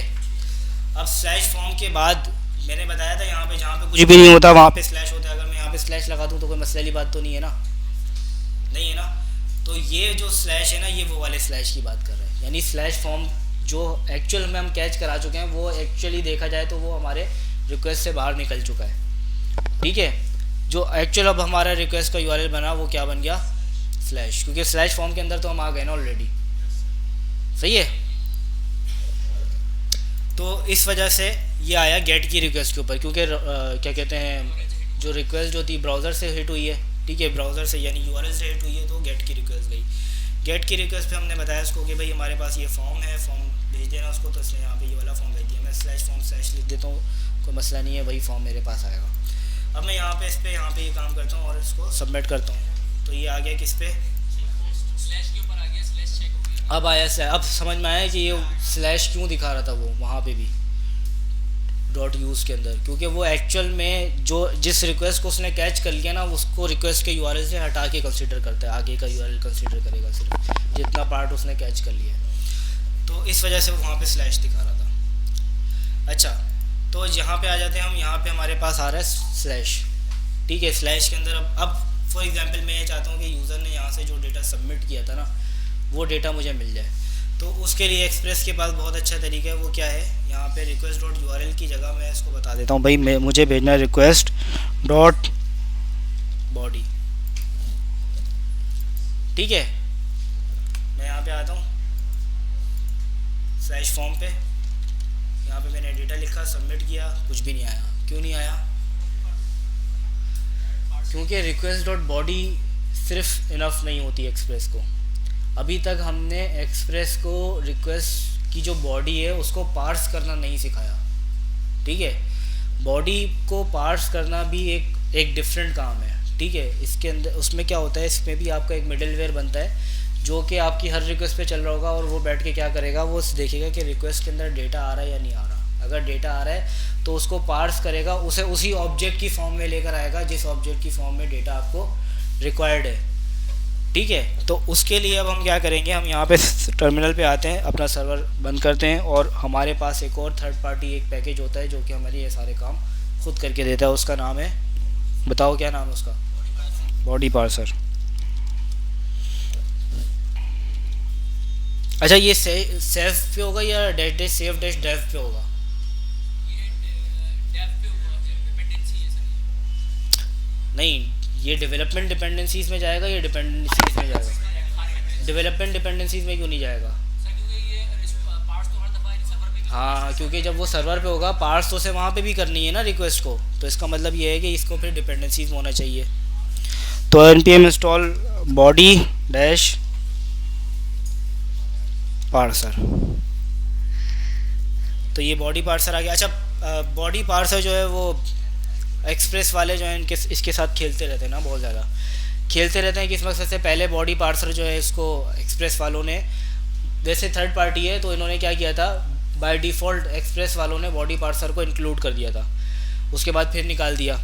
अब स्लैश फॉर्म के बाद मैंने बताया था यहाँ पे जहाँ पे कुछ भी नहीं होता वहाँ पे स्लैश होता है, अगर मैं यहाँ पे स्लैश लगा दूँ तो कोई मसले वाली बात तो नहीं है ना, नहीं है ना। तो ये जो स्लैश है ना, ये वो वाले स्लैश की बात कर रहा है, यानी स्लैश फॉर्म जो एक्चुअल में हम कैच करा चुके हैं, वो एक्चुअली देखा जाए तो वो हमारे रिक्वेस्ट से बाहर निकल चुका है, ठीक है। जो एक्चुअल अब हमारा रिक्वेस्ट का यूआरएल बना वो क्या बन गया, स्लैश, क्योंकि स्लैश फॉर्म के अंदर तो हम आ गए ना ऑलरेडी, सही है। तो इस वजह से ये आया गेट की रिक्वेस्ट के ऊपर, क्योंकि क्या कहते हैं, जो रिक्वेस्ट जो थी ब्राउज़र से हिट हुई है, ठीक है, ब्राउज़र से यानी यूआरएल से हिट हुई है, तो गेट की रिक्वेस्ट गई। गेट की रिक्वेस्ट पे हमने बताया इसको कि भाई हमारे पास ये फॉर्म है, फॉर्म भेज देना उसको, तो इसने यहाँ पे ये वाला फॉर्म भेज दिया। मैं स्लैश फॉर्म स्लैश लिख देता हूँ, कोई मसला नहीं है, वही फॉर्म मेरे पास आएगा। अब मैं यहाँ पे इस पर यहाँ पे ये काम करता हूँ और इसको सबमिट करता हूँ, तो ये आ गया किस पे, स्लैश के ऊपर आ गया, स्लैश चेक हो गया। अब आया स्लैश, अब समझ में आया कि ये स्लैश क्यों दिखा रहा था वो वहाँ पे भी डॉट यूज़ के अंदर, क्योंकि वो एक्चुअल में जो जिस रिक्वेस्ट को उसने कैच कर लिया ना, उसको रिक्वेस्ट के यूआरएल से हटा के कंसीडर करता है, आगे का यूआरएल कंसीडर करेगा सिर्फ जितना पार्ट उसने कैच कर लिया है, तो इस वजह से वो वहाँ पे स्लैश दिखा रहा था। अच्छा, तो यहाँ पे आ जाते हैं हम, यहाँ पे हमारे पास आ रहा है स्लैश, ठीक है। स्लैश के अंदर अब फॉर एग्जांपल मैं ये चाहता हूँ कि यूज़र ने यहाँ से जो डेटा सबमिट किया था ना, वो डेटा मुझे मिल जाए, तो उसके लिए एक्सप्रेस के पास बहुत अच्छा तरीका है, वो क्या है, यहाँ पे रिक्वेस्ट डॉट यूआरएल की जगह मैं इसको बता देता हूँ, भाई मुझे भेजना है रिक्वेस्ट डॉट बॉडी, ठीक है। मैं यहाँ पे आता हूँ स्लैश फॉर्म पे, यहाँ पे मैंने डेटा लिखा, सबमिट किया, कुछ भी नहीं आया। क्यों नहीं आया, क्योंकि रिक्वेस्ट डॉट बॉडी सिर्फ इनफ नहीं होती एक्सप्रेस को। अभी तक हमने एक्सप्रेस को रिक्वेस्ट की जो बॉडी है उसको पार्स करना नहीं सिखाया, ठीक है। बॉडी को पार्स करना भी एक डिफरेंट काम है, ठीक है। इसके अंदर उसमें क्या होता है, इसमें भी आपका एक मिडलवेयर बनता है जो कि आपकी हर रिक्वेस्ट पे चल रहा होगा, और वो बैठ के क्या करेगा, वो देखेगा कि रिक्वेस्ट के अंदर डेटा आ रहा है या नहीं आ रहा। अगर डेटा आ रहा है तो उसको पार्स करेगा, उसे उसी ऑब्जेक्ट की फॉर्म में लेकर आएगा जिस ऑब्जेक्ट की फॉर्म में डेटा आपको रिक्वायर्ड है, ठीक है। तो उसके लिए अब हम क्या करेंगे, हम यहाँ पे टर्मिनल पे आते हैं, अपना सर्वर बंद करते हैं, और हमारे पास एक और थर्ड पार्टी एक पैकेज होता है जो कि हमारे ये सारे काम खुद करके देता है। उसका नाम है, बताओ क्या नाम है उसका, बॉडी पार्सर। अच्छा, ये सेफ पे होगा या dash dash save dash dev पे होगा, नहीं ये डेवलपमेंट डिपेंडेंसीज में जाएगा या डिपेंडेंसीज में जाएगा, डेवलपमेंट डिपेंडेंसीज में क्यों नहीं जाएगा, हाँ, क्योंकि जब वो सर्वर पे होगा पार्स तो से वहाँ पे भी करनी है ना रिक्वेस्ट को, तो इसका मतलब ये है कि इसको फिर डिपेंडेंसीज होना चाहिए। तो npm install body dash parser, तो ये बॉडी पार्सर आ गया। अच्छा, बॉडी पार्सर जो है वो एक्सप्रेस वाले जो हैं इनके इसके साथ खेलते रहते हैं ना, बहुत ज़्यादा खेलते रहते हैं। किस मकसद से, पहले बॉडी पार्सर जो है इसको एक्सप्रेस वालों ने, वैसे थर्ड पार्टी है तो इन्होंने क्या किया था, बाय डिफ़ॉल्ट एक्सप्रेस वालों ने बॉडी पार्सर को इंक्लूड कर दिया था, उसके बाद फिर निकाल दिया।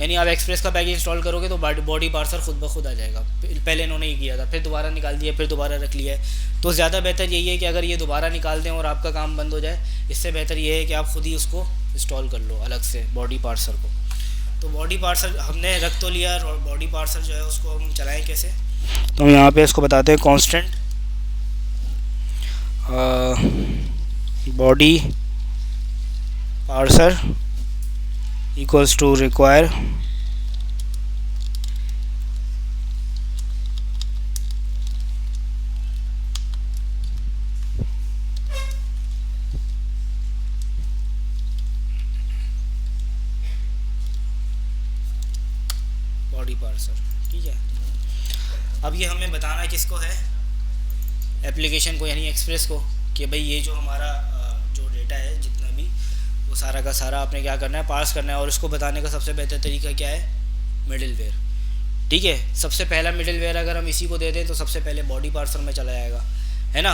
यानी आप एक्सप्रेस का पैकेज इंस्टॉल करोगे तो बॉडी पार्सर खुद ब खुद आ जाएगा। पहले इन्होंने ये किया था, फिर दोबारा निकाल दिया, फिर दोबारा रख लिया है। तो ज़्यादा बेहतर यही है कि अगर ये दोबारा निकाल दें और आपका काम बंद हो जाए, इससे बेहतर ये है कि आप खुद ही उसको इंस्टॉल कर लो अलग से बॉडी पार्सर को। तो बॉडी पार्सर हमने रख तो लिया, और बॉडी पार्सर जो है उसको हम चलाएं कैसे, तो हम यहाँ पे इसको बताते हैं constant body parser equals to require body parser. ठीक है, अब ये हमें बताना किसको है, एप्लीकेशन को, यानी एक्सप्रेस को, कि भाई ये जो हमारा जो डेटा है जितना भी, वो सारा का सारा आपने क्या करना है, पार्स करना है। और इसको बताने का सबसे बेहतर तरीका क्या है, मिडिलवेयर। ठीक है, सबसे पहला मिडिलवेयर अगर हम इसी को दे दें तो सबसे पहले बॉडी पार्सर में चला जाएगा, है ना।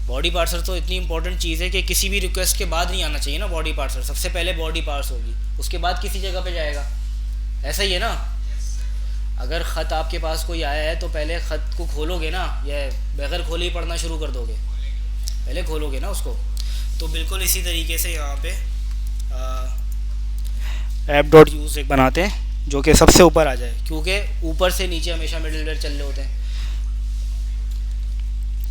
बॉडी पार्सर तो इतनी इंपॉर्टेंट चीज़ है कि किसी भी रिक्वेस्ट के बाद नहीं आना चाहिए ना बॉडी पार्सर, सबसे पहले बॉडी पार्स होगी, उसके बाद किसी जगह पे जाएगा। ऐसा ही है ना, अगर ख़त आपके पास कोई आया है तो पहले ख़त को खोलोगे ना, या बगैर खोले ही पढ़ना शुरू कर दोगे, पहले खोलोगे ना उसको। तो बिल्कुल इसी तरीके से यहाँ पे ऐप डॉट यूज़ एक बनाते हैं जो कि सबसे ऊपर आ जाए, क्योंकि ऊपर से नीचे हमेशा मिडिलवेयर चल रहे होते हैं।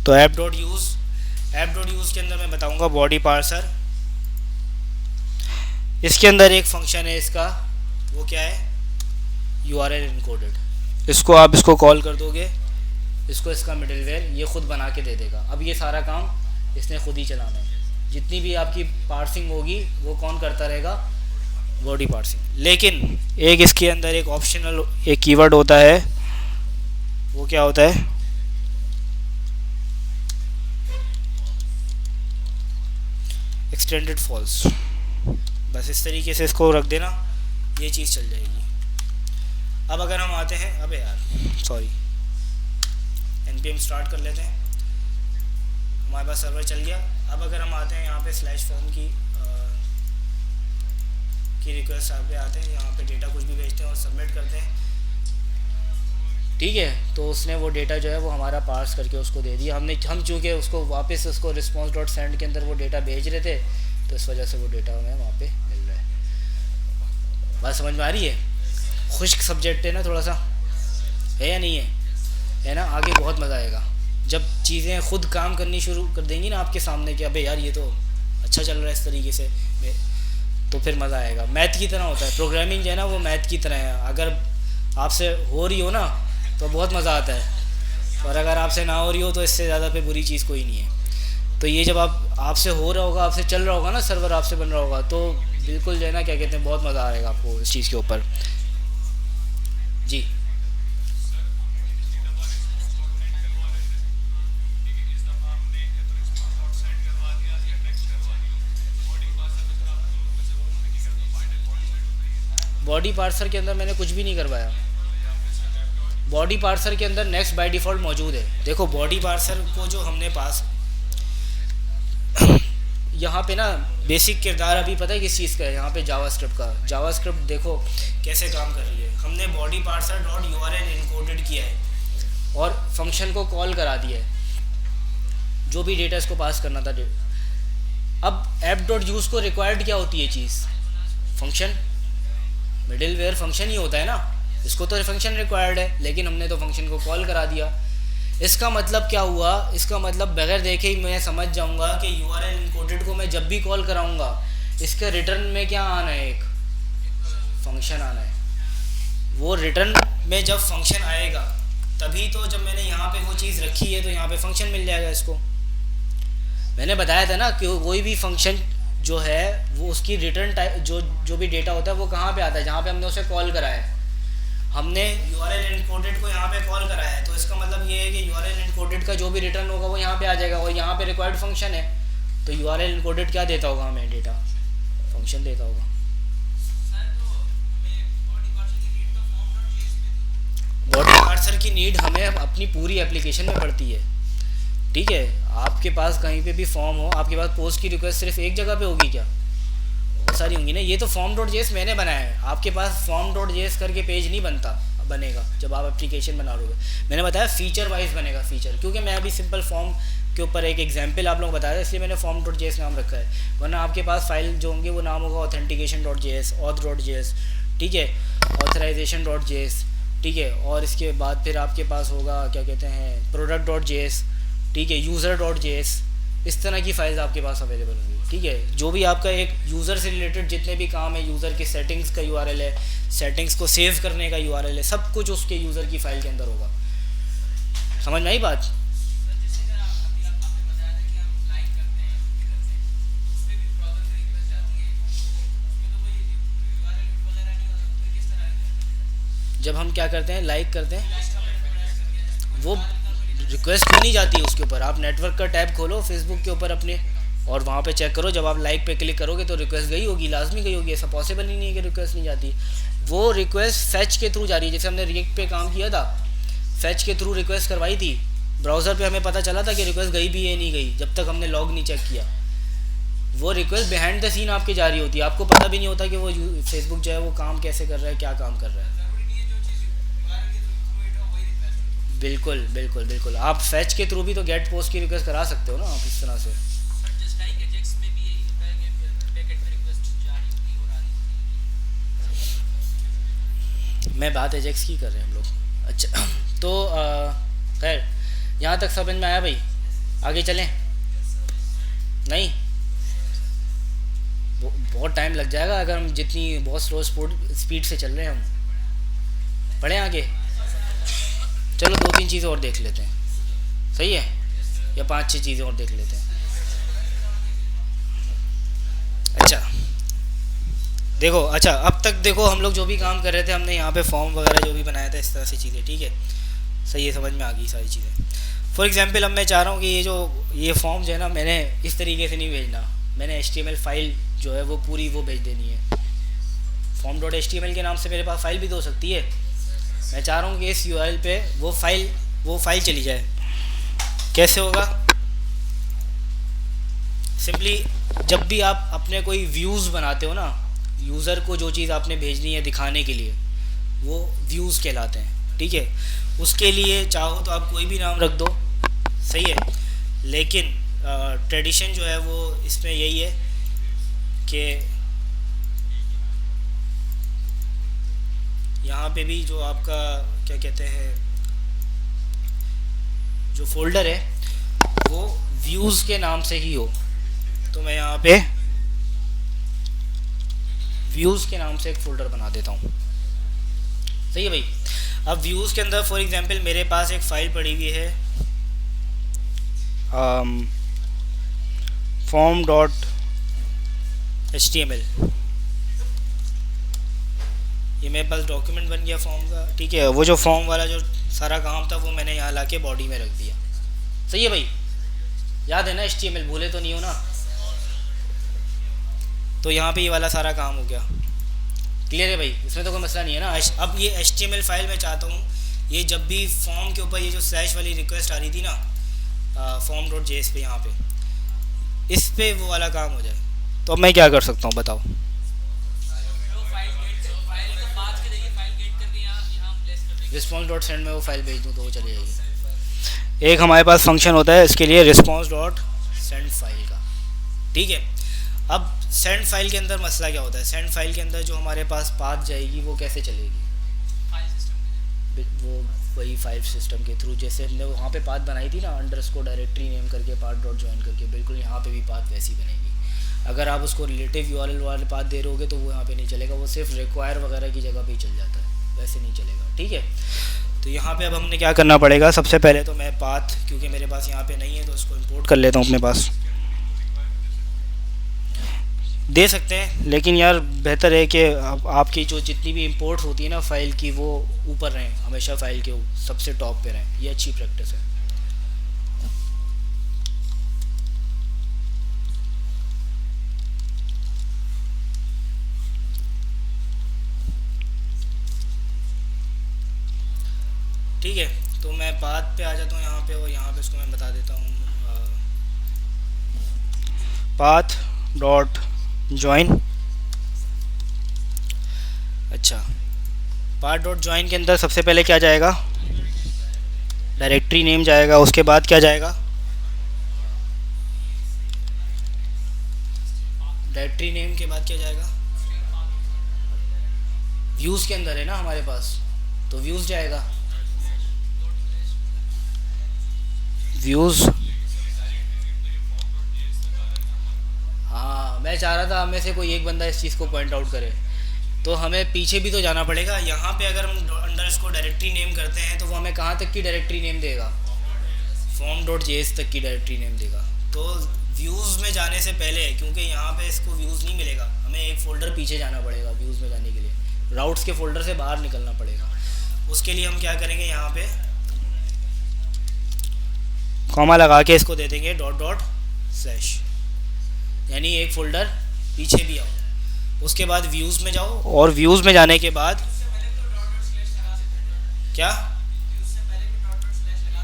तो ऐप डॉट यूज़ के अंदर मैं बताऊंगा बॉडी पार्सर, इसके अंदर एक फंक्शन है इसका, वो क्या है, URL इनकोडेड। इसको आप इसको कॉल कर दोगे, इसको इसका मिडिलवेयर ये खुद बना के दे देगा। अब ये सारा काम इसने खुद ही चलाना है, जितनी भी आपकी पार्सिंग होगी वो कौन करता रहेगा, बॉडी पार्सिंग। लेकिन एक इसके अंदर एक ऑप्शनल एक कीवर्ड होता है, वो क्या होता है, एक्सटेंडेड फॉल्स। बस इस तरीके से इसको रख देना, ये चीज़ चल जाएगी। अब अगर हम आते हैं, अबे यार सॉरी, npm स्टार्ट कर लेते हैं, हमारे पास सर्वर चल गया। अब अगर हम आते हैं यहाँ पे स्लैश फॉर्म की रिक्वेस्ट पे आते हैं, यहाँ पे डेटा कुछ भी भेजते हैं और सबमिट करते हैं। ठीक है, तो उसने वो डेटा जो है वो हमारा पार्स करके उसको दे दिया। हम चूँकि उसको वापस उसको रिस्पॉन्स डॉट सेंड के अंदर वो डेटा भेज रहे थे, तो इस वजह से वो डेटा हमें वहाँ पे मिल रहा है। बात समझ में आ रही है, खुश्क सब्जेक्ट है ना थोड़ा सा, है या नहीं है ना। आगे बहुत मज़ा आएगा जब चीज़ें खुद काम करनी शुरू कर देंगी ना आपके सामने, कि अबे यार ये तो अच्छा चल रहा है इस तरीके से, तो फिर मज़ा आएगा। मैथ की तरह होता है प्रोग्रामिंग जो है ना, वो मैथ की तरह है। अगर आपसे हो रही हो ना तो बहुत मज़ा आता है, और अगर आपसे ना हो रही हो तो इससे ज़्यादा पे बुरी चीज़ कोई नहीं है। तो ये जब आपसे हो रहा होगा, आपसे चल रहा होगा ना, सर्वर आपसे बन रहा होगा, तो बिल्कुल जो है ना क्या कहते हैं, बहुत मज़ा आएगा आपको इस चीज़ के ऊपर। जी बॉडी पार्सर के अंदर मैंने कुछ भी नहीं करवाया। बॉडी पार्सर के अंदर नेक्स्ट बाय डिफ़ॉल्ट मौजूद है। देखो बॉडी पार्सर को जो हमने पास यहाँ पे ना बेसिक किरदार अभी पता है किस चीज़ का है, यहाँ पे जावास्क्रिप्ट का। जावास्क्रिप्ट देखो कैसे काम कर रही है। हमने body parser dot URL encoded किया है और फंक्शन को कॉल करा दिया है, जो भी डेटा इसको पास करना था। अब ऐप डॉट यूज़ को रिक्वायर्ड क्या होती है चीज़, फंक्शन। मिडिलवेयर फंक्शन ही होता है ना, इसको तो फंक्शन रिक्वायर्ड है, लेकिन हमने तो फंक्शन को कॉल करा दिया। इसका मतलब क्या हुआ, इसका मतलब बगैर देखे ही मैं समझ जाऊंगा कि URL इनकोडेड को मैं जब भी कॉल कराऊंगा इसके रिटर्न में क्या आना है, एक फंक्शन आना है। वो रिटर्न में जब फंक्शन आएगा तभी तो, जब मैंने यहाँ पे वो चीज़ रखी है तो यहाँ पे फंक्शन मिल जाएगा इसको। मैंने बताया था ना कि कोई भी फंक्शन जो है वो उसकी रिटर्न टाइप जो जो भी डेटा होता है वो कहाँ पे आता है, जहाँ पे हमने उसे कॉल करा है। हमने URL एनकोडेड को यहाँ पे कॉल करा है, तो इसका मतलब ये है कि URL एनकोडेड का जो भी रिटर्न होगा वो यहाँ पे आ जाएगा, और यहाँ पे रिक्वायर्ड फंक्शन है, तो URL एनकोडेड क्या देता होगा हमें, डेटा फंक्शन देता होगा। बॉडी पार्सर की नीड हमें अपनी पूरी एप्लीकेशन में पड़ती है, ठीक है। आपके पास कहीं पे भी फॉर्म हो, आपके पास पोस्ट की रिक्वेस्ट सिर्फ एक जगह पे होगी क्या, बहुत सारी होंगी ना। ये तो फॉर्म डॉट जेएस मैंने बनाया है, आपके पास फॉर्म डॉट जेएस करके पेज नहीं बनता, बनेगा जब आप एप्लीकेशन बना लोगे। मैंने बताया फीचर वाइज बनेगा, फीचर, क्योंकि मैं अभी सिंपल फॉर्म के ऊपर एक एग्जाम्पल आप लोगों को बताया, इसलिए मैंने फॉर्म डॉट जेएस नाम रखा है। वरना आपके पास फाइल जो होंगे वो नाम होगा authentication dot JS, auth dot JS, ठीक है, ऑथराइजेशन डॉट जेएस, ठीक है, और इसके बाद फिर आपके पास होगा क्या कहते हैं प्रोडक्ट डॉट जेएस, ठीक है, यूज़र डॉट जेएस। इस तरह की फाइल्स आपके पास अवेलेबल होंगी, ठीक है। जो भी आपका एक यूज़र से रिलेटेड जितने भी काम है, यूज़र की सेटिंग्स का यूआरएल है, सेटिंग्स को सेव करने का यूआरएल है, सब कुछ उसके यूज़र की फ़ाइल के अंदर होगा। समझ में आई बात। जब हम क्या करते हैं, लाइक करते हैं, वो रिक्वेस्ट क्यों नहीं जाती है उसके ऊपर। आप नेटवर्क का टैब खोलो फेसबुक के ऊपर अपने, और वहाँ पे चेक करो, जब आप लाइक पे क्लिक करोगे तो रिक्वेस्ट गई होगी, लाजमी गई होगी, ऐसा पॉसिबल ही नहीं है कि रिक्वेस्ट नहीं जाती। वो रिक्वेस्ट फैच के थ्रू जा रही है, जैसे हमने रिएक्ट पे काम किया था, फैच के थ्रू रिक्वेस्ट करवाई थी, ब्राउज़र पे हमें पता चला था कि रिक्वेस्ट गई भी है नहीं गई, जब तक हमने लॉग नहीं चेक किया। वो रिक्वेस्ट बिहाइंड द सीन आपके जारी होती है, आपको पता भी नहीं होता कि वो फेसबुक जो है वो काम कैसे कर रहा है, क्या काम कर रहा है। बिल्कुल बिल्कुल बिल्कुल, आप फैच के थ्रू भी तो गेट पोस्ट की रिक्वेस्ट करा सकते हो ना आप, इस तरह से। मैं बात एजेक्स की कर रहे हैं हम लोग। अच्छा तो खैर यहाँ तक समझ में आया भाई, आगे चलें। नहीं, बहुत टाइम लग जाएगा अगर हम जितनी बहुत स्लो स्पीड से चल रहे हैं हम। पढ़ें आगे, चलो 2-3 चीज़ें और देख लेते हैं, सही है, या 5-6 चीज़ें और देख लेते हैं। अच्छा देखो, अच्छा अब तक देखो हम लोग जो भी काम कर रहे थे, हमने यहाँ पे फॉर्म वगैरह जो भी बनाया था, इस तरह से चीज़ें, ठीक है, सही है, समझ में आ गई सारी चीज़ें। फॉर एग्जांपल अब मैं चाह रहा हूँ कि ये फॉर्म जो है ना, मैंने इस तरीके से नहीं भेजना, मैंने HTML फाइल जो है वो पूरी वो भेज देनी है। फॉर्म डॉट HTML के नाम से मेरे पास फाइल भी तो हो सकती है। मैं चाह रहा हूँ कि इस URL पे वो फाइल चली जाए। कैसे होगा, सिंपली जब भी आप अपने कोई व्यूज़ बनाते हो ना, यूज़र को जो चीज़ आपने भेजनी है दिखाने के लिए, वो व्यूज़ कहलाते हैं, ठीक है। उसके लिए चाहो तो आप कोई भी नाम रख दो, सही है, लेकिन ट्रेडिशन जो है वो इसमें यही है कि यहाँ पे भी जो आपका क्या कहते हैं जो फोल्डर है वो व्यूज़ के नाम से ही हो, तो मैं यहाँ पे व्यूज़ के नाम से एक फ़ोल्डर बना देता हूँ, सही है भाई। अब व्यूज़ के अंदर फॉर एग्जांपल मेरे पास एक फ़ाइल पड़ी हुई है form डॉट HTML, ये मेरे पास डॉक्यूमेंट बन गया फॉर्म का, ठीक है। वो जो फॉर्म वाला जो सारा काम था वो मैंने यहाँ लाके बॉडी में रख दिया, सही है भाई, याद है ना HTML, भूले तो नहीं हो ना। तो यहाँ पे ये वाला सारा काम हो गया, क्लियर है भाई, इसमें तो कोई मसला नहीं है ना। अब ये HTML फाइल मैं चाहता हूँ ये जब भी फॉर्म के ऊपर ये जो स्लैश वाली रिक्वेस्ट आ रही थी ना फॉर्म डॉट जेएस पे, यहाँ पे इस पे वो वाला काम हो जाए, तो अब मैं क्या कर सकता हूँ बताओ। रिस्पॉन्स डॉट सेंड में वो फाइल भेज दूँ तो वो चली जाएगी। एक हमारे पास फंक्शन होता है इसके लिए, रिस्पॉन्स डॉट सेंड फाइल का, ठीक है। अब सेंड फाइल के अंदर मसला क्या होता है, सेंड फाइल के अंदर जो हमारे पास पाथ जाएगी वो कैसे चलेगी, वो वही फाइल सिस्टम के थ्रू, जैसे हमने वहाँ पे पाथ बनाई थी ना अंडरस्कोर डायरेक्टरी नेम करके पाथ डॉट ज्वाइन करके, बिल्कुल यहाँ पे भी पाथ वैसी बनेगी। अगर आप उसको रिलेटिव URL वाले पाथ दे रहोगे तो वो यहाँ पे नहीं चलेगा, वो सिर्फ रिक्वायर वगैरह की जगह पे ही चल जाता है, वैसे नहीं चलेगा, ठीक है। तो यहाँ पे अब हमने क्या करना पड़ेगा, सबसे पहले तो मैं पाथ, क्योंकि मेरे पास यहाँ पे नहीं है तो उसको इंपोर्ट कर लेता हूँ अपने पास। दे सकते हैं, लेकिन यार बेहतर है कि आपकी जो जितनी भी इंपोर्ट्स होती है ना फाइल की, वो ऊपर रहें, हमेशा फाइल के सबसे टॉप पे रहें। ये अच्छी प्रैक्टिस है। ठीक है, तो मैं बात पे आ जाता हूँ यहाँ पे, और यहाँ पे इसको मैं बता देता हूँ। Path dot join. अच्छा, पाथ डॉट ज्वाइन के अंदर सबसे पहले क्या जाएगा? डायरेक्टरी नेम जाएगा। उसके बाद क्या जाएगा? डायरेक्टरी नेम के बाद क्या जाएगा? व्यूज़ के अंदर है ना हमारे पास, तो व्यूज़ जाएगा। व्यूज़, हाँ मैं चाह रहा था हम में से कोई एक बंदा इस चीज़ को पॉइंट आउट करे। तो हमें पीछे भी तो जाना पड़ेगा। यहाँ पे अगर हम अंडर इसको डायरेक्टरी नेम करते हैं तो वो हमें कहाँ तक की डायरेक्टरी नेम देगा? फॉर्म डॉट जेएस तक की डायरेक्टरी नेम देगा। तो व्यूज़ में जाने से पहले, क्योंकि यहाँ पे इसको व्यूज़ नहीं मिलेगा, हमें एक फ़ोल्डर पीछे जाना पड़ेगा व्यूज़ में जाने के लिए। राउट्स के फ़ोल्डर से बाहर निकलना पड़ेगा। उसके लिए हम क्या करेंगे, यहाँ पे कॉमा लगा के इसको दे देंगे डॉट डॉट स्लैश, यानी एक फ़ोल्डर पीछे भी आओ। उसके बाद व्यूज़ में जाओ, और व्यूज़ में जाने के बाद क्या?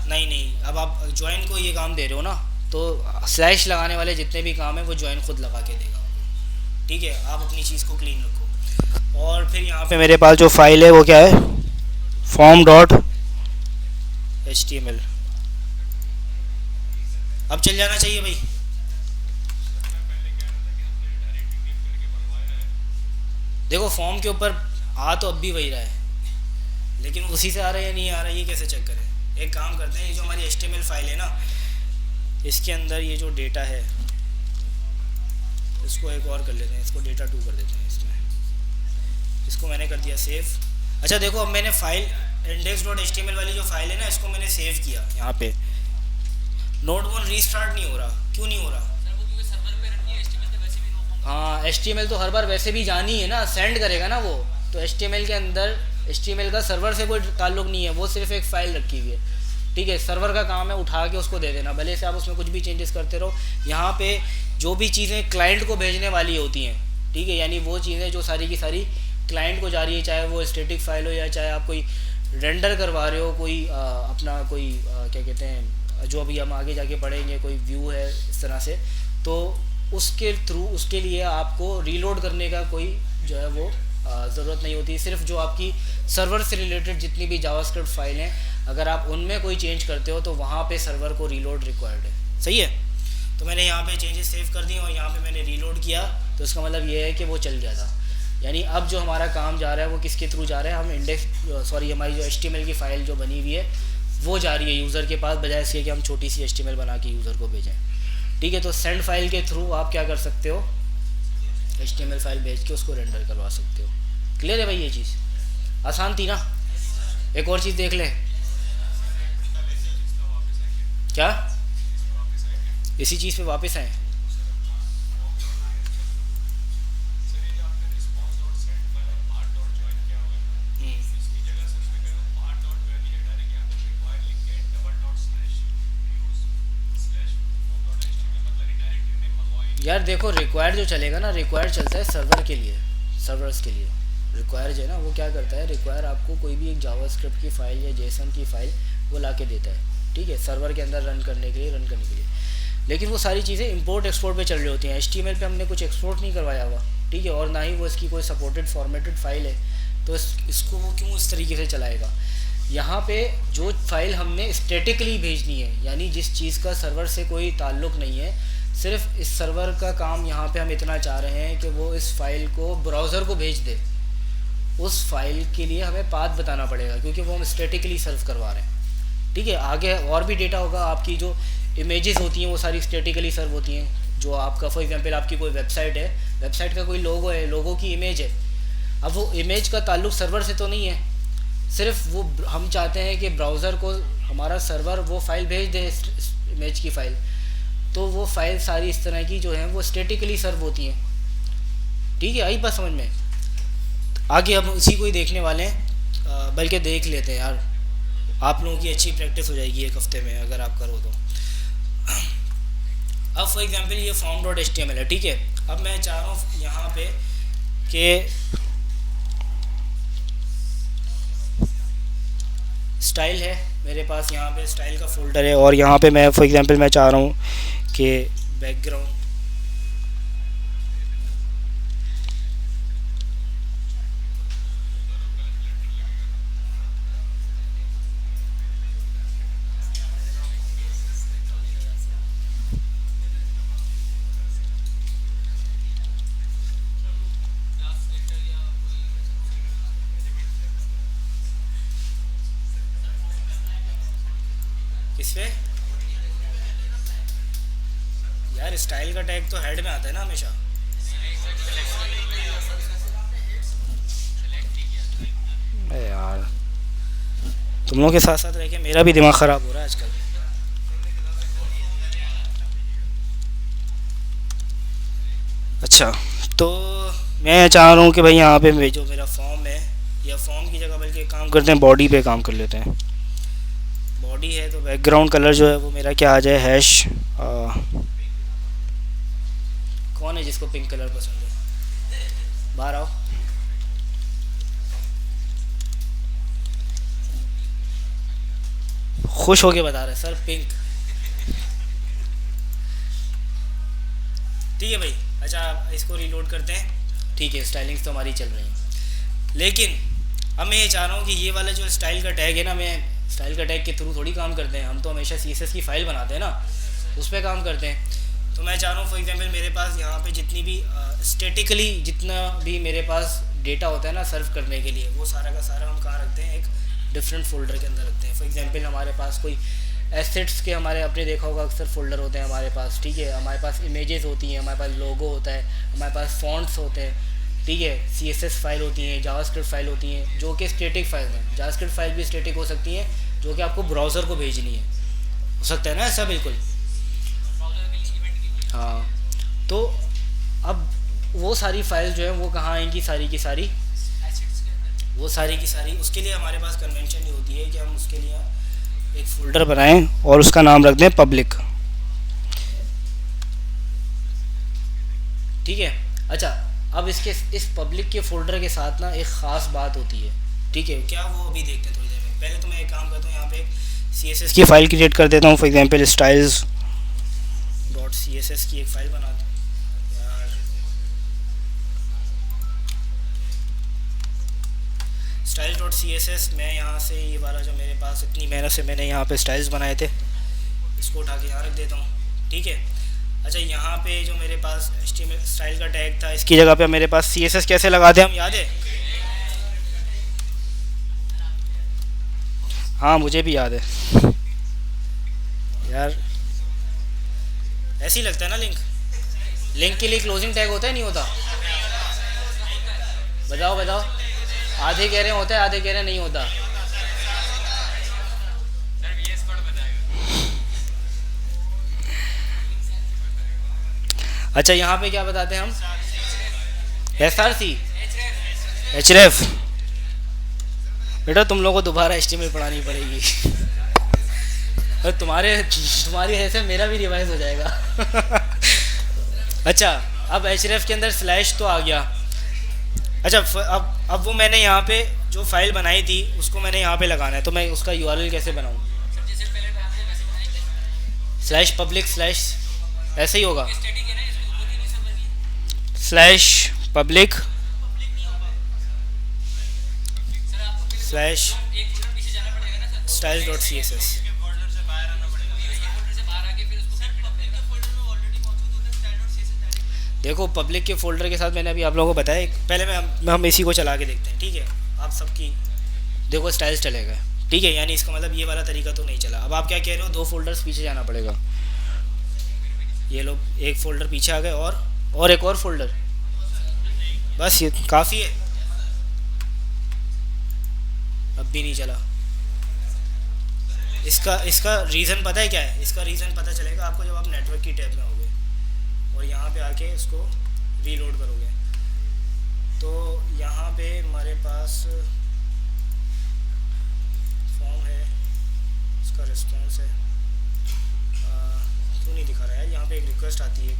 नहीं नहीं, अब आप ज्वाइन को ये काम दे रहे हो ना, तो स्लैश लगाने वाले जितने भी काम हैं वो ज्वाइन खुद लगा के देगा। ठीक है, आप अपनी चीज़ को क्लीन रखो। और फिर यहाँ पे मेरे पास जो फाइल है वो क्या है? Form dot HTML। अब चल जाना चाहिए भाई। देखो फॉर्म के ऊपर आ तो अब भी वही रहा है, लेकिन उसी से आ रहा है या नहीं आ रहा है, ये कैसे चेक करें? एक काम करते हैं, ये जो हमारी HTML फाइल है ना, इसके अंदर ये जो डेटा है इसको एक और कर लेते हैं, इसको डेटा 2 कर देते हैं इसमें। इसको मैंने कर दिया सेव। अच्छा देखो, अब मैंने फाइल index.html वाली जो फाइल है ना, इसको मैंने सेव किया। यहाँ पे नोड1 रीस्टार्ट नहीं हो रहा, क्यों नहीं हो रहा? हाँ, HTML तो हर बार वैसे भी जानी है ना, सेंड करेगा ना वो। तो HTML के अंदर HTML का सर्वर से कोई ताल्लुक नहीं है, वो सिर्फ एक फ़ाइल रखी हुई है। ठीक है, सर्वर का काम है उठा के उसको दे देना, भले से आप उसमें कुछ भी चेंजेस करते रहो। यहाँ पे जो भी चीज़ें क्लाइंट को भेजने वाली होती हैं, ठीक है, यानी वो चीज़ें जो सारी की सारी क्लाइंट को जा रही है, चाहे वो स्टैटिक फाइल हो या चाहे आप कोई रेंडर करवा रहे हो, कोई अपना कोई क्या कहते हैं, जो अभी हम आगे जाके पढ़ेंगे, कोई व्यू है इस तरह से, तो उसके थ्रू उसके लिए आपको रीलोड करने का कोई जो है वो ज़रूरत नहीं होती। सिर्फ जो आपकी सर्वर से रिलेटेड जितनी भी जावास्क्रिप्ट फाइल हैं, अगर आप उनमें कोई चेंज करते हो तो वहाँ पे सर्वर को रीलोड रिक्वायर्ड है। सही है, तो मैंने यहाँ पे चेंजेस सेव कर दिए और यहाँ पे मैंने रीलोड किया, तो इसका मतलब ये है कि वो चल गया था। यानी अब जो हमारा काम जा रहा है वो किसके थ्रू जा रहा है? हम हमारी जो HTML की फ़ाइल जो बनी हुई है वो जा रही है यूज़र के पास, बजाय इसके कि हम छोटी सी HTML बना के यूज़र को भेजें। ठीक है, तो सेंड फाइल के थ्रू आप क्या कर सकते हो? HTML फाइल भेज के उसको रेंडर करवा सकते हो। क्लियर है भाई? ये चीज़ आसान थी ना? एक और चीज़ देख लें। क्या? इसी चीज़ पे वापस आए। यार देखो, रिक्वायर्ड जो चलेगा ना, रिक्वायर्ड चलता है सर्वर के लिए, सर्वर्स के लिए। रिक्वायर जो है ना वो क्या करता है, रिक्वायर आपको कोई भी एक जावास्क्रिप्ट की फ़ाइल या जेसन की फ़ाइल वो ला के देता है। ठीक है, सर्वर के अंदर रन करने के लिए। लेकिन वो सारी चीज़ें इंपोर्ट एक्सपोर्ट पे चल रही होती हैं। HTML पे हमने कुछ एक्सपोर्ट नहीं करवाया हुआ, ठीक है, और ना ही वो इसकी कोई सपोर्टेड फॉर्मेटेड फाइल है, तो इसको वो क्यों इस तरीके से चलाएगा? यहाँ पे जो फाइल हमने स्टैटिकली भेजनी है, यानी जिस चीज़ का सर्वर से कोई ताल्लुक़ नहीं है, सिर्फ इस सर्वर का काम यहाँ पे हम इतना चाह रहे हैं कि वो इस फाइल को ब्राउज़र को भेज दे। उस फाइल के लिए हमें पाथ बताना पड़ेगा, क्योंकि वो हम स्टैटिकली सर्व करवा रहे हैं। ठीक है, आगे और भी डेटा होगा। आपकी जो इमेजेस होती हैं वो सारी स्टैटिकली सर्व होती हैं। जो आपका फॉर एग्जांपल आपकी कोई वेबसाइट है, वेबसाइट का कोई लोगो है, लोगो की इमेज है, अब वो इमेज का ताल्लुक सर्वर से तो नहीं है, सिर्फ वो हम चाहते हैं कि ब्राउज़र को हमारा सर्वर वो फाइल भेज दे, इमेज की फ़ाइल। तो वो फाइल सारी इस तरह की जो हैं वो स्टैटिकली सर्व होती हैं। ठीक है, आई बात समझ में? आगे हम उसी को ही देखने वाले हैं, बल्कि देख लेते हैं यार, आप लोगों की अच्छी प्रैक्टिस हो जाएगी एक हफ्ते में अगर आप करो तो। अब फॉर एग्जांपल ये form dot H T M L है, ठीक है। अब मैं चाह रहा हूँ यहाँ पे कि स्टाइल है मेरे पास, यहाँ पे स्टाइल का फोल्डर है, और यहाँ पे मैं फॉर एग्जांपल मैं चाह रहा हूँ कि बैकग्राउंड, किस पे यार, स्टाइल का टैग तो हेड में आता है ना हमेशा। अरे यार, तुम लोगों के साथ साथ रह के मेरा भी दिमाग ख़राब हो रहा है आजकल। अच्छा, तो मैं चाह रहा हूँ कि भाई यहाँ पे जो मेरा फॉर्म है, या फॉर्म की जगह बल्कि काम करते हैं बॉडी पे काम कर लेते हैं। बॉडी है तो बैकग्राउंड कलर जो है वो मेरा क्या आ जाए, हैश। कौन है जिसको पिंक कलर पसंद है, बाहर आओ। खुश होके बता रहे सर, पिंक। ठीक है भाई, अच्छा इसको रीलोड करते हैं। ठीक है, स्टाइलिंग्स तो हमारी चल रही हैं, लेकिन अब मैं ये चाह रहा हूँ कि ये वाला जो स्टाइल का टैग है ना, मैं स्टाइल का टैग के थ्रू थोड़ी काम करते हैं, हम तो हमेशा CSS की फ़ाइल बनाते हैं ना, उस पर काम करते हैं। तो मैं चाह रहा हूँ फॉर एग्जांपल मेरे पास यहाँ पे जितनी भी स्टेटिकली जितना भी मेरे पास डेटा होता है ना सर्व करने के लिए, वो सारा का सारा हम कहाँ रखते हैं, एक डिफरेंट फोल्डर के अंदर रखते हैं। फॉर एग्जांपल हमारे पास कोई एसेट्स के, हमारे अपने देखा होगा अक्सर फोल्डर होते हैं हमारे पास, ठीक है। हमारे पास इमेजेस होती हैं, हमारे पास लोगो होता है, हमारे पास फॉन्ट्स होते हैं, ठीक है। CSS फाइल होती हैं, जावास्क्रिप्ट फाइल होती हैं जो कि स्टैटिक फाइल हैं। जावास्क्रिप्ट फाइल भी स्टैटिक हो सकती हैं जो कि आपको ब्राउज़र को भेजनी है, हो सकता है ना ऐसा, बिल्कुल। हाँ, तो अब वो सारी फाइल जो है वो कहाँ आएंगी, सारी की सारी, वो सारी की सारी उसके लिए हमारे पास कन्वेंशन ये होती है कि हम उसके लिए एक फ़ोल्डर बनाएं और उसका नाम रख दें पब्लिक, ठीक है। अच्छा, अब इस पब्लिक के फ़ोल्डर के साथ ना एक ख़ास बात होती है, ठीक है। क्या वो अभी देखते हैं थोड़ी देर में। पहले तो मैं एक काम करता हूँ, यहाँ पे CSS की फ़ाइल क्रिएट कर देता हूँ। For example styles dot CSS की एक फ़ाइल बना दूँ यार, स्टाइल डॉट CSS। मैं यहाँ से ये वाला जो मेरे पास इतनी मेहनत से मैंने यहाँ पे स्टाइल्स बनाए थे, इसको उठा के यहाँ रख देता हूँ, ठीक है। अच्छा, यहाँ पे जो मेरे पास HTML स्टाइल का टैग था, इसकी जगह पे मेरे पास CSS कैसे लगाते हैं हम, याद है? हाँ, मुझे भी याद है यार, ऐसे ही लगता है ना। लिंक के लिए क्लोजिंग टैग होता है, नहीं होता? बताओ बताओ, आधे कह रहे होता है, आधे कह रहे नहीं होता। अच्छा, यहाँ पे क्या बताते हैं हम, SRC, href। बेटा तुम लोगों को दोबारा HTML पढ़ानी पड़ेगी और तुम्हारी ऐसे मेरा भी रिवाइज हो जाएगा अच्छा, अब href के अंदर स्लैश तो आ गया। अच्छा, अब वो मैंने यहाँ पे जो फाइल बनाई थी उसको मैंने यहाँ पे लगाना है, तो मैं उसका URL कैसे बनाऊँ? स्लैश पब्लिक स्लैश, ऐसे ही होगा, slash public slash style dot CSS। देखो, पब्लिक के फोल्डर के साथ मैंने अभी आप लोगों को बताया। पहले हम इसी को चला के देखते हैं, ठीक है। आप सबकी देखो स्टाइल्स चलेगा, ठीक है, यानी इसका मतलब ये वाला तरीका तो नहीं चला। अब आप क्या कह रहे हो, 2 फोल्डर्स पीछे जाना पड़ेगा। ये लोग एक फ़ोल्डर पीछे आ गए, और एक और फोल्डर, बस ये काफ़ी है। अब भी नहीं चला। इसका रीज़न पता है क्या है? इसका रीज़न पता चलेगा आपको जब आप नेटवर्क की टैब में होगे और यहाँ पे आके इसको रीलोड करोगे। तो यहाँ पे हमारे पास फॉर्म है, इसका रिस्पॉन्स है। क्यों नहीं दिखा रहा है? यहाँ पे एक रिक्वेस्ट आती है।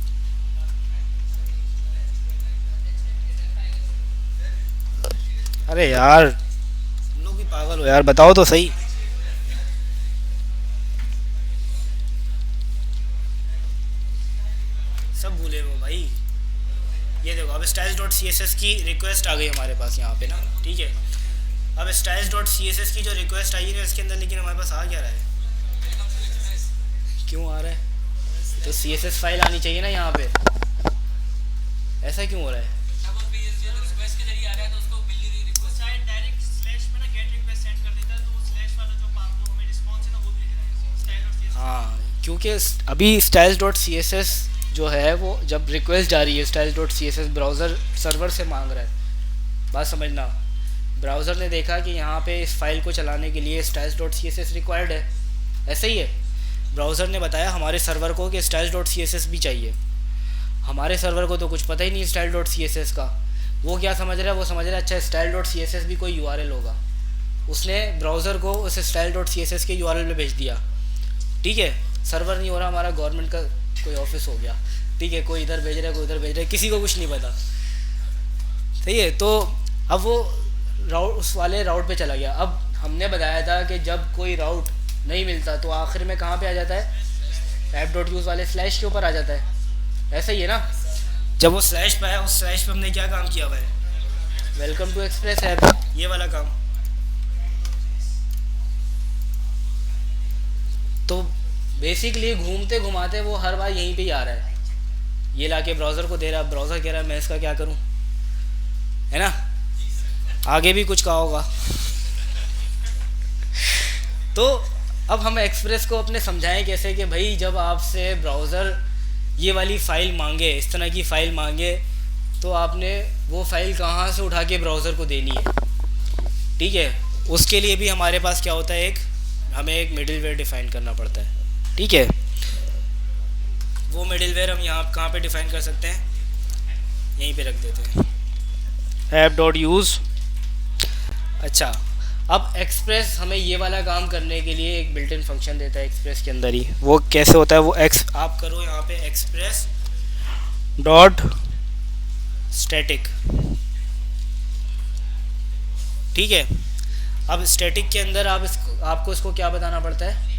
अरे यार तुम लोग भी पागल हो यार, बताओ तो सही। सब भूले हो भाई। ये देखो अब styles dot C S S की रिक्वेस्ट आ गई हमारे पास यहाँ पे ना, ठीक है। अब styles dot C S S की जो रिक्वेस्ट आई है इसके अंदर, लेकिन हमारे पास आ क्या रहा है? क्यों आ रहा है? तो सी एस एस फाइल आनी चाहिए ना यहाँ पे, ऐसा क्यों हो रहा है? हाँ, क्योंकि अभी styles dot C S S जो है वो जब रिक्वेस्ट जा रही है, styles dot C S S browser server से मांग रहा है। बात समझना, ब्राउज़र ने देखा कि यहाँ पे इस फाइल को चलाने के लिए styles dot C S S required है, ऐसे ही है। ब्राउज़र ने बताया हमारे सर्वर को कि styles dot C S S भी चाहिए। हमारे सर्वर को तो कुछ पता ही नहीं style dot C S S का। वो क्या समझ रहा है? वो समझ रहा है अच्छा style dot C S S भी कोई यू आर एल होगा। उसने ब्राउज़र को उस style dot C S S के यू आर एल में भेज दिया, ठीक है। सर्वर नहीं हो रहा हमारा, गवर्नमेंट का कोई ऑफिस हो गया, ठीक है। कोई इधर भेज रहा है, कोई उधर भेज रहा है, किसी को कुछ नहीं पता, सही है। तो अब वो राउट उस वाले राउट पे चला गया। अब हमने बताया था कि जब कोई राउट नहीं मिलता तो आखिर में कहाँ पे आ जाता है? ऐप डॉट यूज़ वाले स्लैश के ऊपर आ जाता है, ऐसा ही है ना। जब वो स्लैश पे आया, उस स्लैश पे हमने क्या काम किया हुआ है? वेलकम टू एक्सप्रेस ऐप, ये वाला काम। तो बेसिकली घूमते घुमाते वो हर बार यहीं पे ही आ रहा है, ये लाके ब्राउज़र को दे रहा। ब्राउज़र कह रहा है मैं इसका क्या करूं, है ना। आगे भी कुछ कहा होगा। तो अब हम एक्सप्रेस को अपने समझाएं कैसे कि भाई जब आपसे ब्राउज़र ये वाली फ़ाइल मांगे, इस तरह की फ़ाइल मांगे, तो आपने वो फ़ाइल कहाँ से उठा के ब्राउज़र को देनी है, ठीक है। उसके लिए भी हमारे पास क्या होता है, हमें एक मिडिलवेयर डिफ़ाइन करना पड़ता है, ठीक है। वो मिडिलवेयर हम यहाँ कहाँ पे डिफ़ाइन कर सकते हैं? यहीं पे रख देते हैं, ऐप डॉट यूज़। अच्छा, अब एक्सप्रेस हमें ये वाला काम करने के लिए एक बिल्ट इन फंक्शन देता है एक्सप्रेस के अंदर ही। वो कैसे होता है? वो आप करो यहाँ पे एक्सप्रेस डॉट स्टैटिक, ठीक है। अब स्टैटिक के अंदर आपको इसको क्या बताना पड़ता है?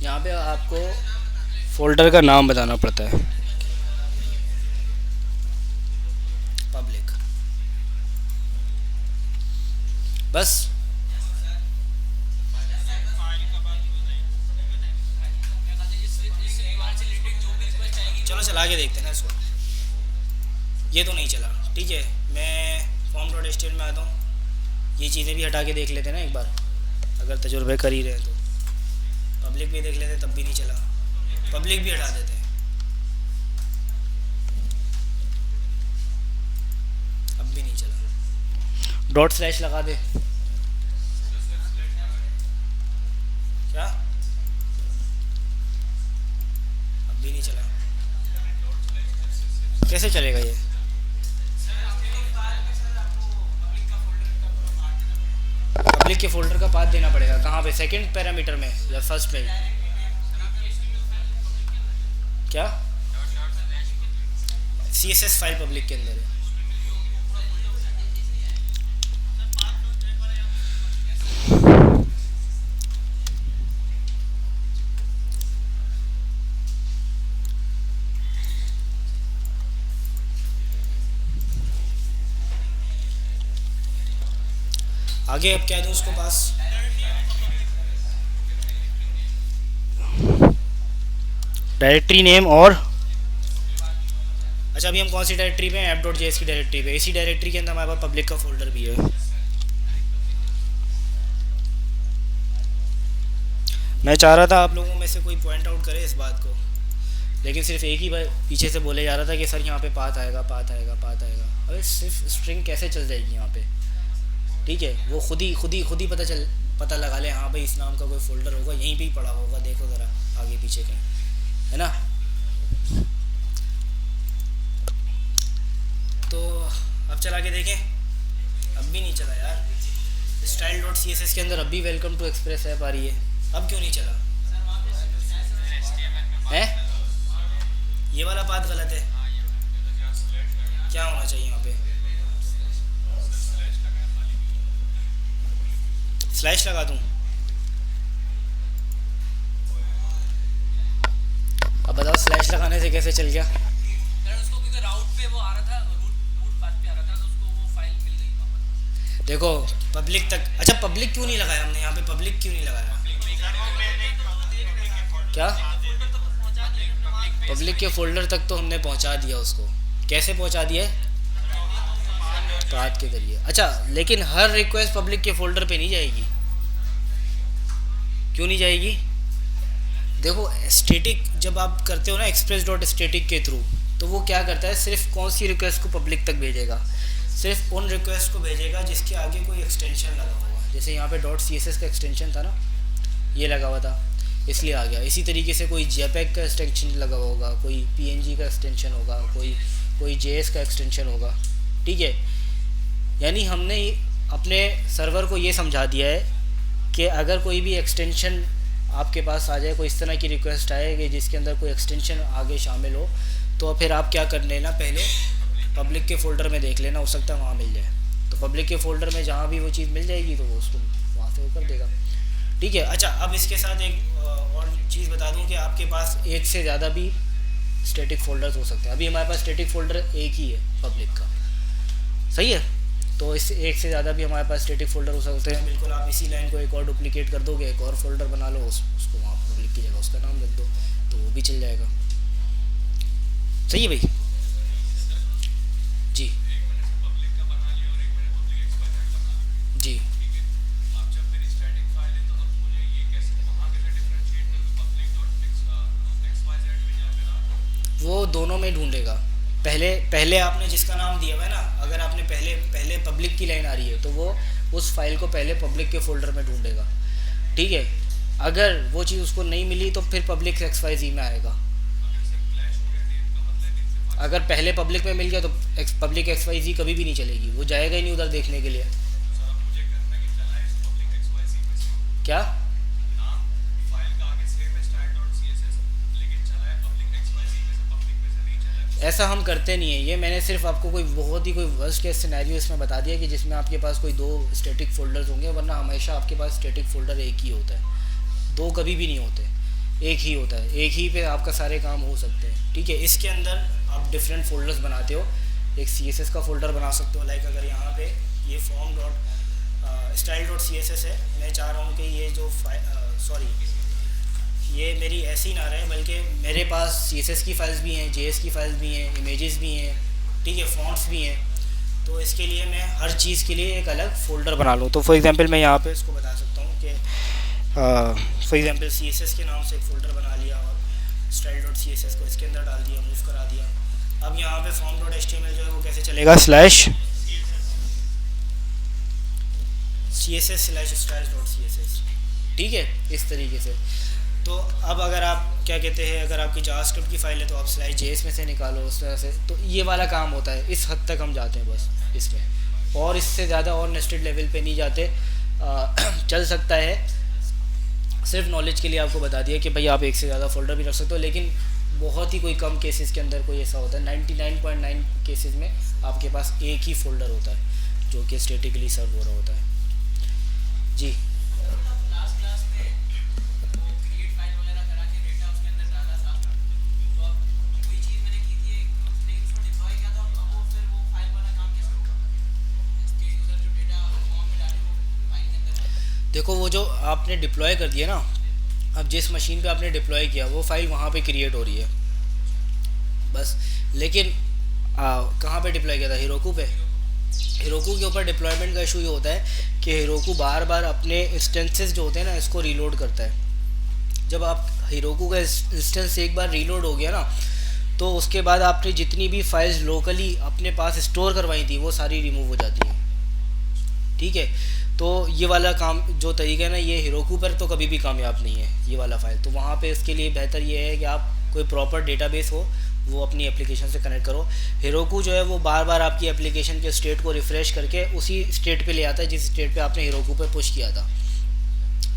यहाँ पे आपको फोल्डर का नाम बताना पड़ता है, पब्लिक, बस। चलो चला के देखते हैं ना इसको। ये तो नहीं चला, ठीक है। मैं form dot H T M L में आता हूँ, ये चीज़ें भी हटा के देख लेते हैं ना एक बार, अगर तजुर्बे कर ही रहे हैं तो। पब्लिक भी देख लेते, तब भी नहीं चला, पब्लिक भी हटा देते हैं, अब भी नहीं चला। डॉट स्लैश लगा दे, क्या? अब भी नहीं चला, कैसे चलेगा ये? पब्लिक के फोल्डर का पाथ देना पड़ेगा, कहाँ पे? सेकंड पैरामीटर में या फर्स्ट में? क्या? C S S file public के अंदर है। आगे अब क्या दूँ उसको पास? डायरेक्टरी नेम और अच्छा, अभी हम कौन सी डायरेक्टरी पे हैं? ऐप डॉट जेएस की डायरेक्टरी पे। इसी डायरेक्टरी के अंदर हमारे पास पब्लिक का फोल्डर भी है। मैं चाह रहा था आप लोगों में से कोई पॉइंट आउट करे इस बात को, लेकिन सिर्फ एक ही बार पीछे से बोले जा रहा था कि सर यहाँ पे पाथ आएगा, पाथ आएगा, पाथ आएगा। अरे सिर्फ स्ट्रिंग कैसे चल जाएगी यहाँ पे, ठीक है। वो खुद ही पता पता लगा ले, हाँ भाई इस नाम का कोई फोल्डर होगा, यहीं पे ही पड़ा होगा, देखो ज़रा आगे पीछे कहीं, है ना। तो अब चला के देखें, अब भी नहीं चला यार। Style dot C S S के अंदर अब भी वेलकम टू एक्सप्रेस ऐप आ रही है, अब क्यों नहीं चला है? ये वाला बात गलत है, क्या होना चाहिए यहाँ पे? स्लैश लगा दूँ? अब बताओ स्लैश लगाने से कैसे चल गया? यार उसको क्योंकि राउट पे वो आ रहा था, रूट रूट पाथ पे आ रहा था, तो उसको वो फाइल मिल गई वहाँ पर। देखो पब्लिक तक, अच्छा पब्लिक क्यों नहीं लगाया हमने यहाँ पे, पब्लिक क्यों नहीं लगाया? क्या पब्लिक के फोल्डर तक तो हमने पहुँचा दिया उसको, कैसे पहुँचा दिया है? पाथ के जरिए। अच्छा लेकिन हर रिक्वेस्ट पब्लिक के फोल्डर पे नहीं जाएगी, क्यों नहीं जाएगी? देखो स्टैटिक जब आप करते हो ना एक्सप्रेस डॉट स्टैटिक के थ्रू, तो वो क्या करता है, सिर्फ कौन सी रिक्वेस्ट को पब्लिक तक भेजेगा, सिर्फ उन रिक्वेस्ट को भेजेगा जिसके आगे कोई एक्सटेंशन लगा होगा। जैसे यहाँ पे डॉट सी एस एस का एक्सटेंशन था ना, ये लगा हुआ था इसलिए आ गया। इसी तरीके से कोई जेपेग का एक्सटेंशन लगा होगा, कोई पीएनजी का एक्सटेंशन होगा, कोई जेएस का एक्सटेंशन होगा, ठीक है। यानी हमने अपने सर्वर को ये समझा दिया है कि अगर कोई भी एक्सटेंशन आपके पास आ जाए, कोई इस तरह की रिक्वेस्ट आए कि जिसके अंदर कोई एक्सटेंशन आगे शामिल हो, तो फिर आप क्या कर लेना, पहले पब्लिक के फ़ोल्डर में देख लेना, हो सकता है वहाँ मिल जाए। तो पब्लिक के फ़ोल्डर में जहाँ भी वो चीज़ मिल जाएगी तो वो उसको वहाँ से वो कर देगा, ठीक है। अच्छा अब इसके साथ एक और चीज़ बता दूँ कि आपके पास एक से ज़्यादा भी स्टैटिक फ़ोल्डर्स हो सकते हैं। अभी हमारे पास स्टैटिक फ़ोल्डर एक ही है पब्लिक का, सही है। तो इस एक से ज़्यादा भी हमारे पास स्टैटिक फ़ोल्डर हो सकते हैं। बिल्कुल आप इसी लाइन को एक और डुप्लीकेट कर दोगे, एक और फोल्डर बना लो, उसको वहाँ पब्लिक की जगह उसका नाम रख दो, तो वो भी चल जाएगा, सही है भाई। जी जी वो दोनों में ढूंढेगा। पहले पहले आपने जिसका नाम दिया हुआ है ना, अगर आपने पहले पहले पब्लिक की लाइन आ रही है तो वो उस फाइल को पहले पब्लिक के फोल्डर में ढूंढेगा, ठीक है। अगर वो चीज़ उसको नहीं मिली तो फिर पब्लिक एक्स वाई जी में आएगा। अगर पहले पब्लिक में मिल गया तो पब्लिक एक्स वाई जी कभी भी नहीं चलेगी, वो जाएगा ही नहीं उधर देखने के लिए। क्या ऐसा हम करते नहीं है, ये मैंने सिर्फ आपको कोई बहुत ही कोई वर्स्ट केस सिनेरियो इसमें बता दिया कि जिसमें आपके पास कोई दो स्टैटिक फोल्डर्स होंगे, वरना हमेशा आपके पास स्टैटिक फोल्डर एक ही होता है, दो कभी भी नहीं होते, एक ही होता है, एक ही पे आपका सारे काम हो सकते हैं, ठीक है। इसके अंदर आप डिफरेंट फोल्डर्स बनाते हो, एक सी एस एस का फोल्डर बना सकते हो, लाइक अगर यहाँ पे ये form dot style dot C S S है, मैं चाह रहा हूँ कि ये जो सॉरी ये मेरी ऐसी ना रहे, बल्कि मेरे पास सी एस एस की फ़ाइल्स भी हैं, जे एस की फ़ाइल्स भी हैं, इमेजेस भी हैं, ठीक है, फॉन्ट्स भी हैं। तो इसके लिए मैं हर चीज़ के लिए एक अलग फ़ोल्डर बना लूँ। तो फॉर एग्जांपल मैं यहाँ पे इसको बता सकता हूँ कि for example C S S के नाम से एक फ़ोल्डर बना लिया और style dot C S S को इसके अंदर डाल दिया, मूव करा दिया। अब यहाँ पे form dot H T M L जो है वो कैसे चलेगा, slash C S S slash style dot C S S, ठीक है, इस तरीके से। तो अब अगर आप क्या कहते हैं, अगर आपकी जावास्क्रिप्ट की फ़ाइल है तो आप स्लाइड जेएस में से निकालो उस तरह से, तो ये वाला काम होता है। इस हद तक हम जाते हैं बस इसमें, और इससे ज़्यादा और नेस्टेड लेवल पे नहीं जाते। चल सकता है, सिर्फ नॉलेज के लिए आपको बता दिया कि भाई आप एक से ज़्यादा फोल्डर भी रख सकते हो, लेकिन बहुत ही कोई कम केसेस के अंदर कोई ऐसा होता है, 99.9 केसेस में आपके पास एक ही फोल्डर होता है जो कि स्टैटिकली सर्व हो रहा होता है। जी देखो वो जो आपने डिप्लॉय कर दिया ना, अब जिस मशीन पे आपने डिप्लॉय किया वो फाइल वहाँ पे क्रिएट हो रही है बस। लेकिन कहाँ पे डिप्लॉय किया था, हिरोकू पे। हिरोकू के ऊपर डिप्लॉयमेंट का इशू ये होता है कि हिरोकू बार बार अपने इंस्टेंसेस जो होते हैं ना इसको रीलोड करता है। जब आप हिरोकू का इंस्टेंस एक बार रीलोड हो गया ना, तो उसके बाद आपने जितनी भी फाइल्स लोकली अपने पास स्टोर करवाई थी वो सारी रिमूव हो जाती हैं, ठीक है। तो ये वाला काम जो तरीका है ना, ये हिरोकू पर तो कभी भी कामयाब नहीं है ये वाला फ़ाइल। तो वहाँ पे इसके लिए बेहतर ये है कि आप कोई प्रॉपर डेटाबेस हो वो अपनी एप्लीकेशन से कनेक्ट करो। हिरोकू जो है वो बार बार आपकी एप्लीकेशन के स्टेट को रिफ़्रेश करके उसी स्टेट पे ले आता है जिस स्टेट पे आपने हिरोकू पे पुश किया था।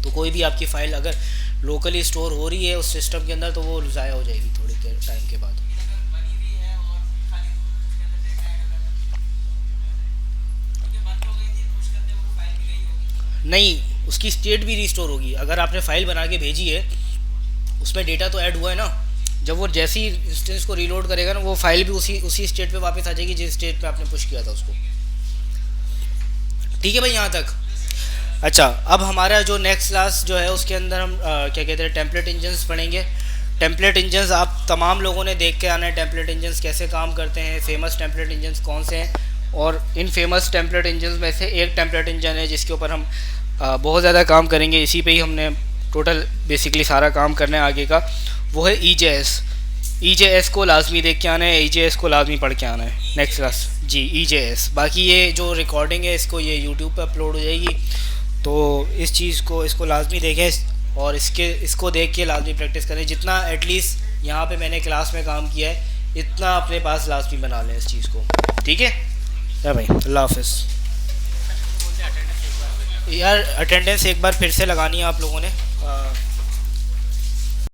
तो कोई भी आपकी फ़ाइल अगर लोकली स्टोर हो रही है उस सिस्टम के अंदर तो वो ज़ाया हो जाएगी थोड़ी देर टाइम के बाद। लेकिन अगर बनी भी है और खाली उसके अंदर डेटा ऐड हो जाता है, क्योंकि बंद हो गई थी, पुश करते वो फाइल भी गई होगी। नहीं, उसकी स्टेट भी रिस्टोर होगी। अगर आपने फ़ाइल बना के भेजी है उसमें डेटा तो ऐड हुआ है ना, जब वो जैसी इंस्टेंस को रीलोड करेगा ना वो फाइल भी उसी उसी स्टेट पे वापस आ जाएगी जिस स्टेट पे आपने पुश किया था उसको। ठीक है भाई यहाँ तक। अच्छा, अब हमारा जो नेक्स्ट क्लास जो है उसके अंदर हम क्या कहते हैं टेम्पलेट इंजन्स पढ़ेंगे। टेम्पलेट इंजन्स आप तमाम लोगों ने देख के आना है, टेम्पलेट इंजन्स कैसे काम करते हैं, फेमस टेम्पलेट इंजन्स कौन से हैं। और इन फेमस टेम्पलेट इंजन्स में से एक टेम्पलेट इंजन है जिसके ऊपर हम बहुत ज़्यादा काम करेंगे, इसी पे ही हमने टोटल बेसिकली सारा काम करना है आगे का, वो है EJS। EJS को लाजमी देख के आना है, EJS को लाजमी पढ़ के आना है नेक्स्ट क्लास जी। EJS बाकी ये जो रिकॉर्डिंग है इसको ये यूट्यूब पे अपलोड हो जाएगी, तो इस चीज़ को इसको लाजमी देखें और इसको देख के लाजमी प्रैक्टिस करें। जितना एटलीस्ट यहाँ पे मैंने क्लास में काम किया है इतना अपने पास लाजमी बना लें इस चीज़ को। ठीक है या भाई, अल्लाह हाफिज़। यार अटेंडेंस एक बार फिर से लगानी है आप लोगों ने।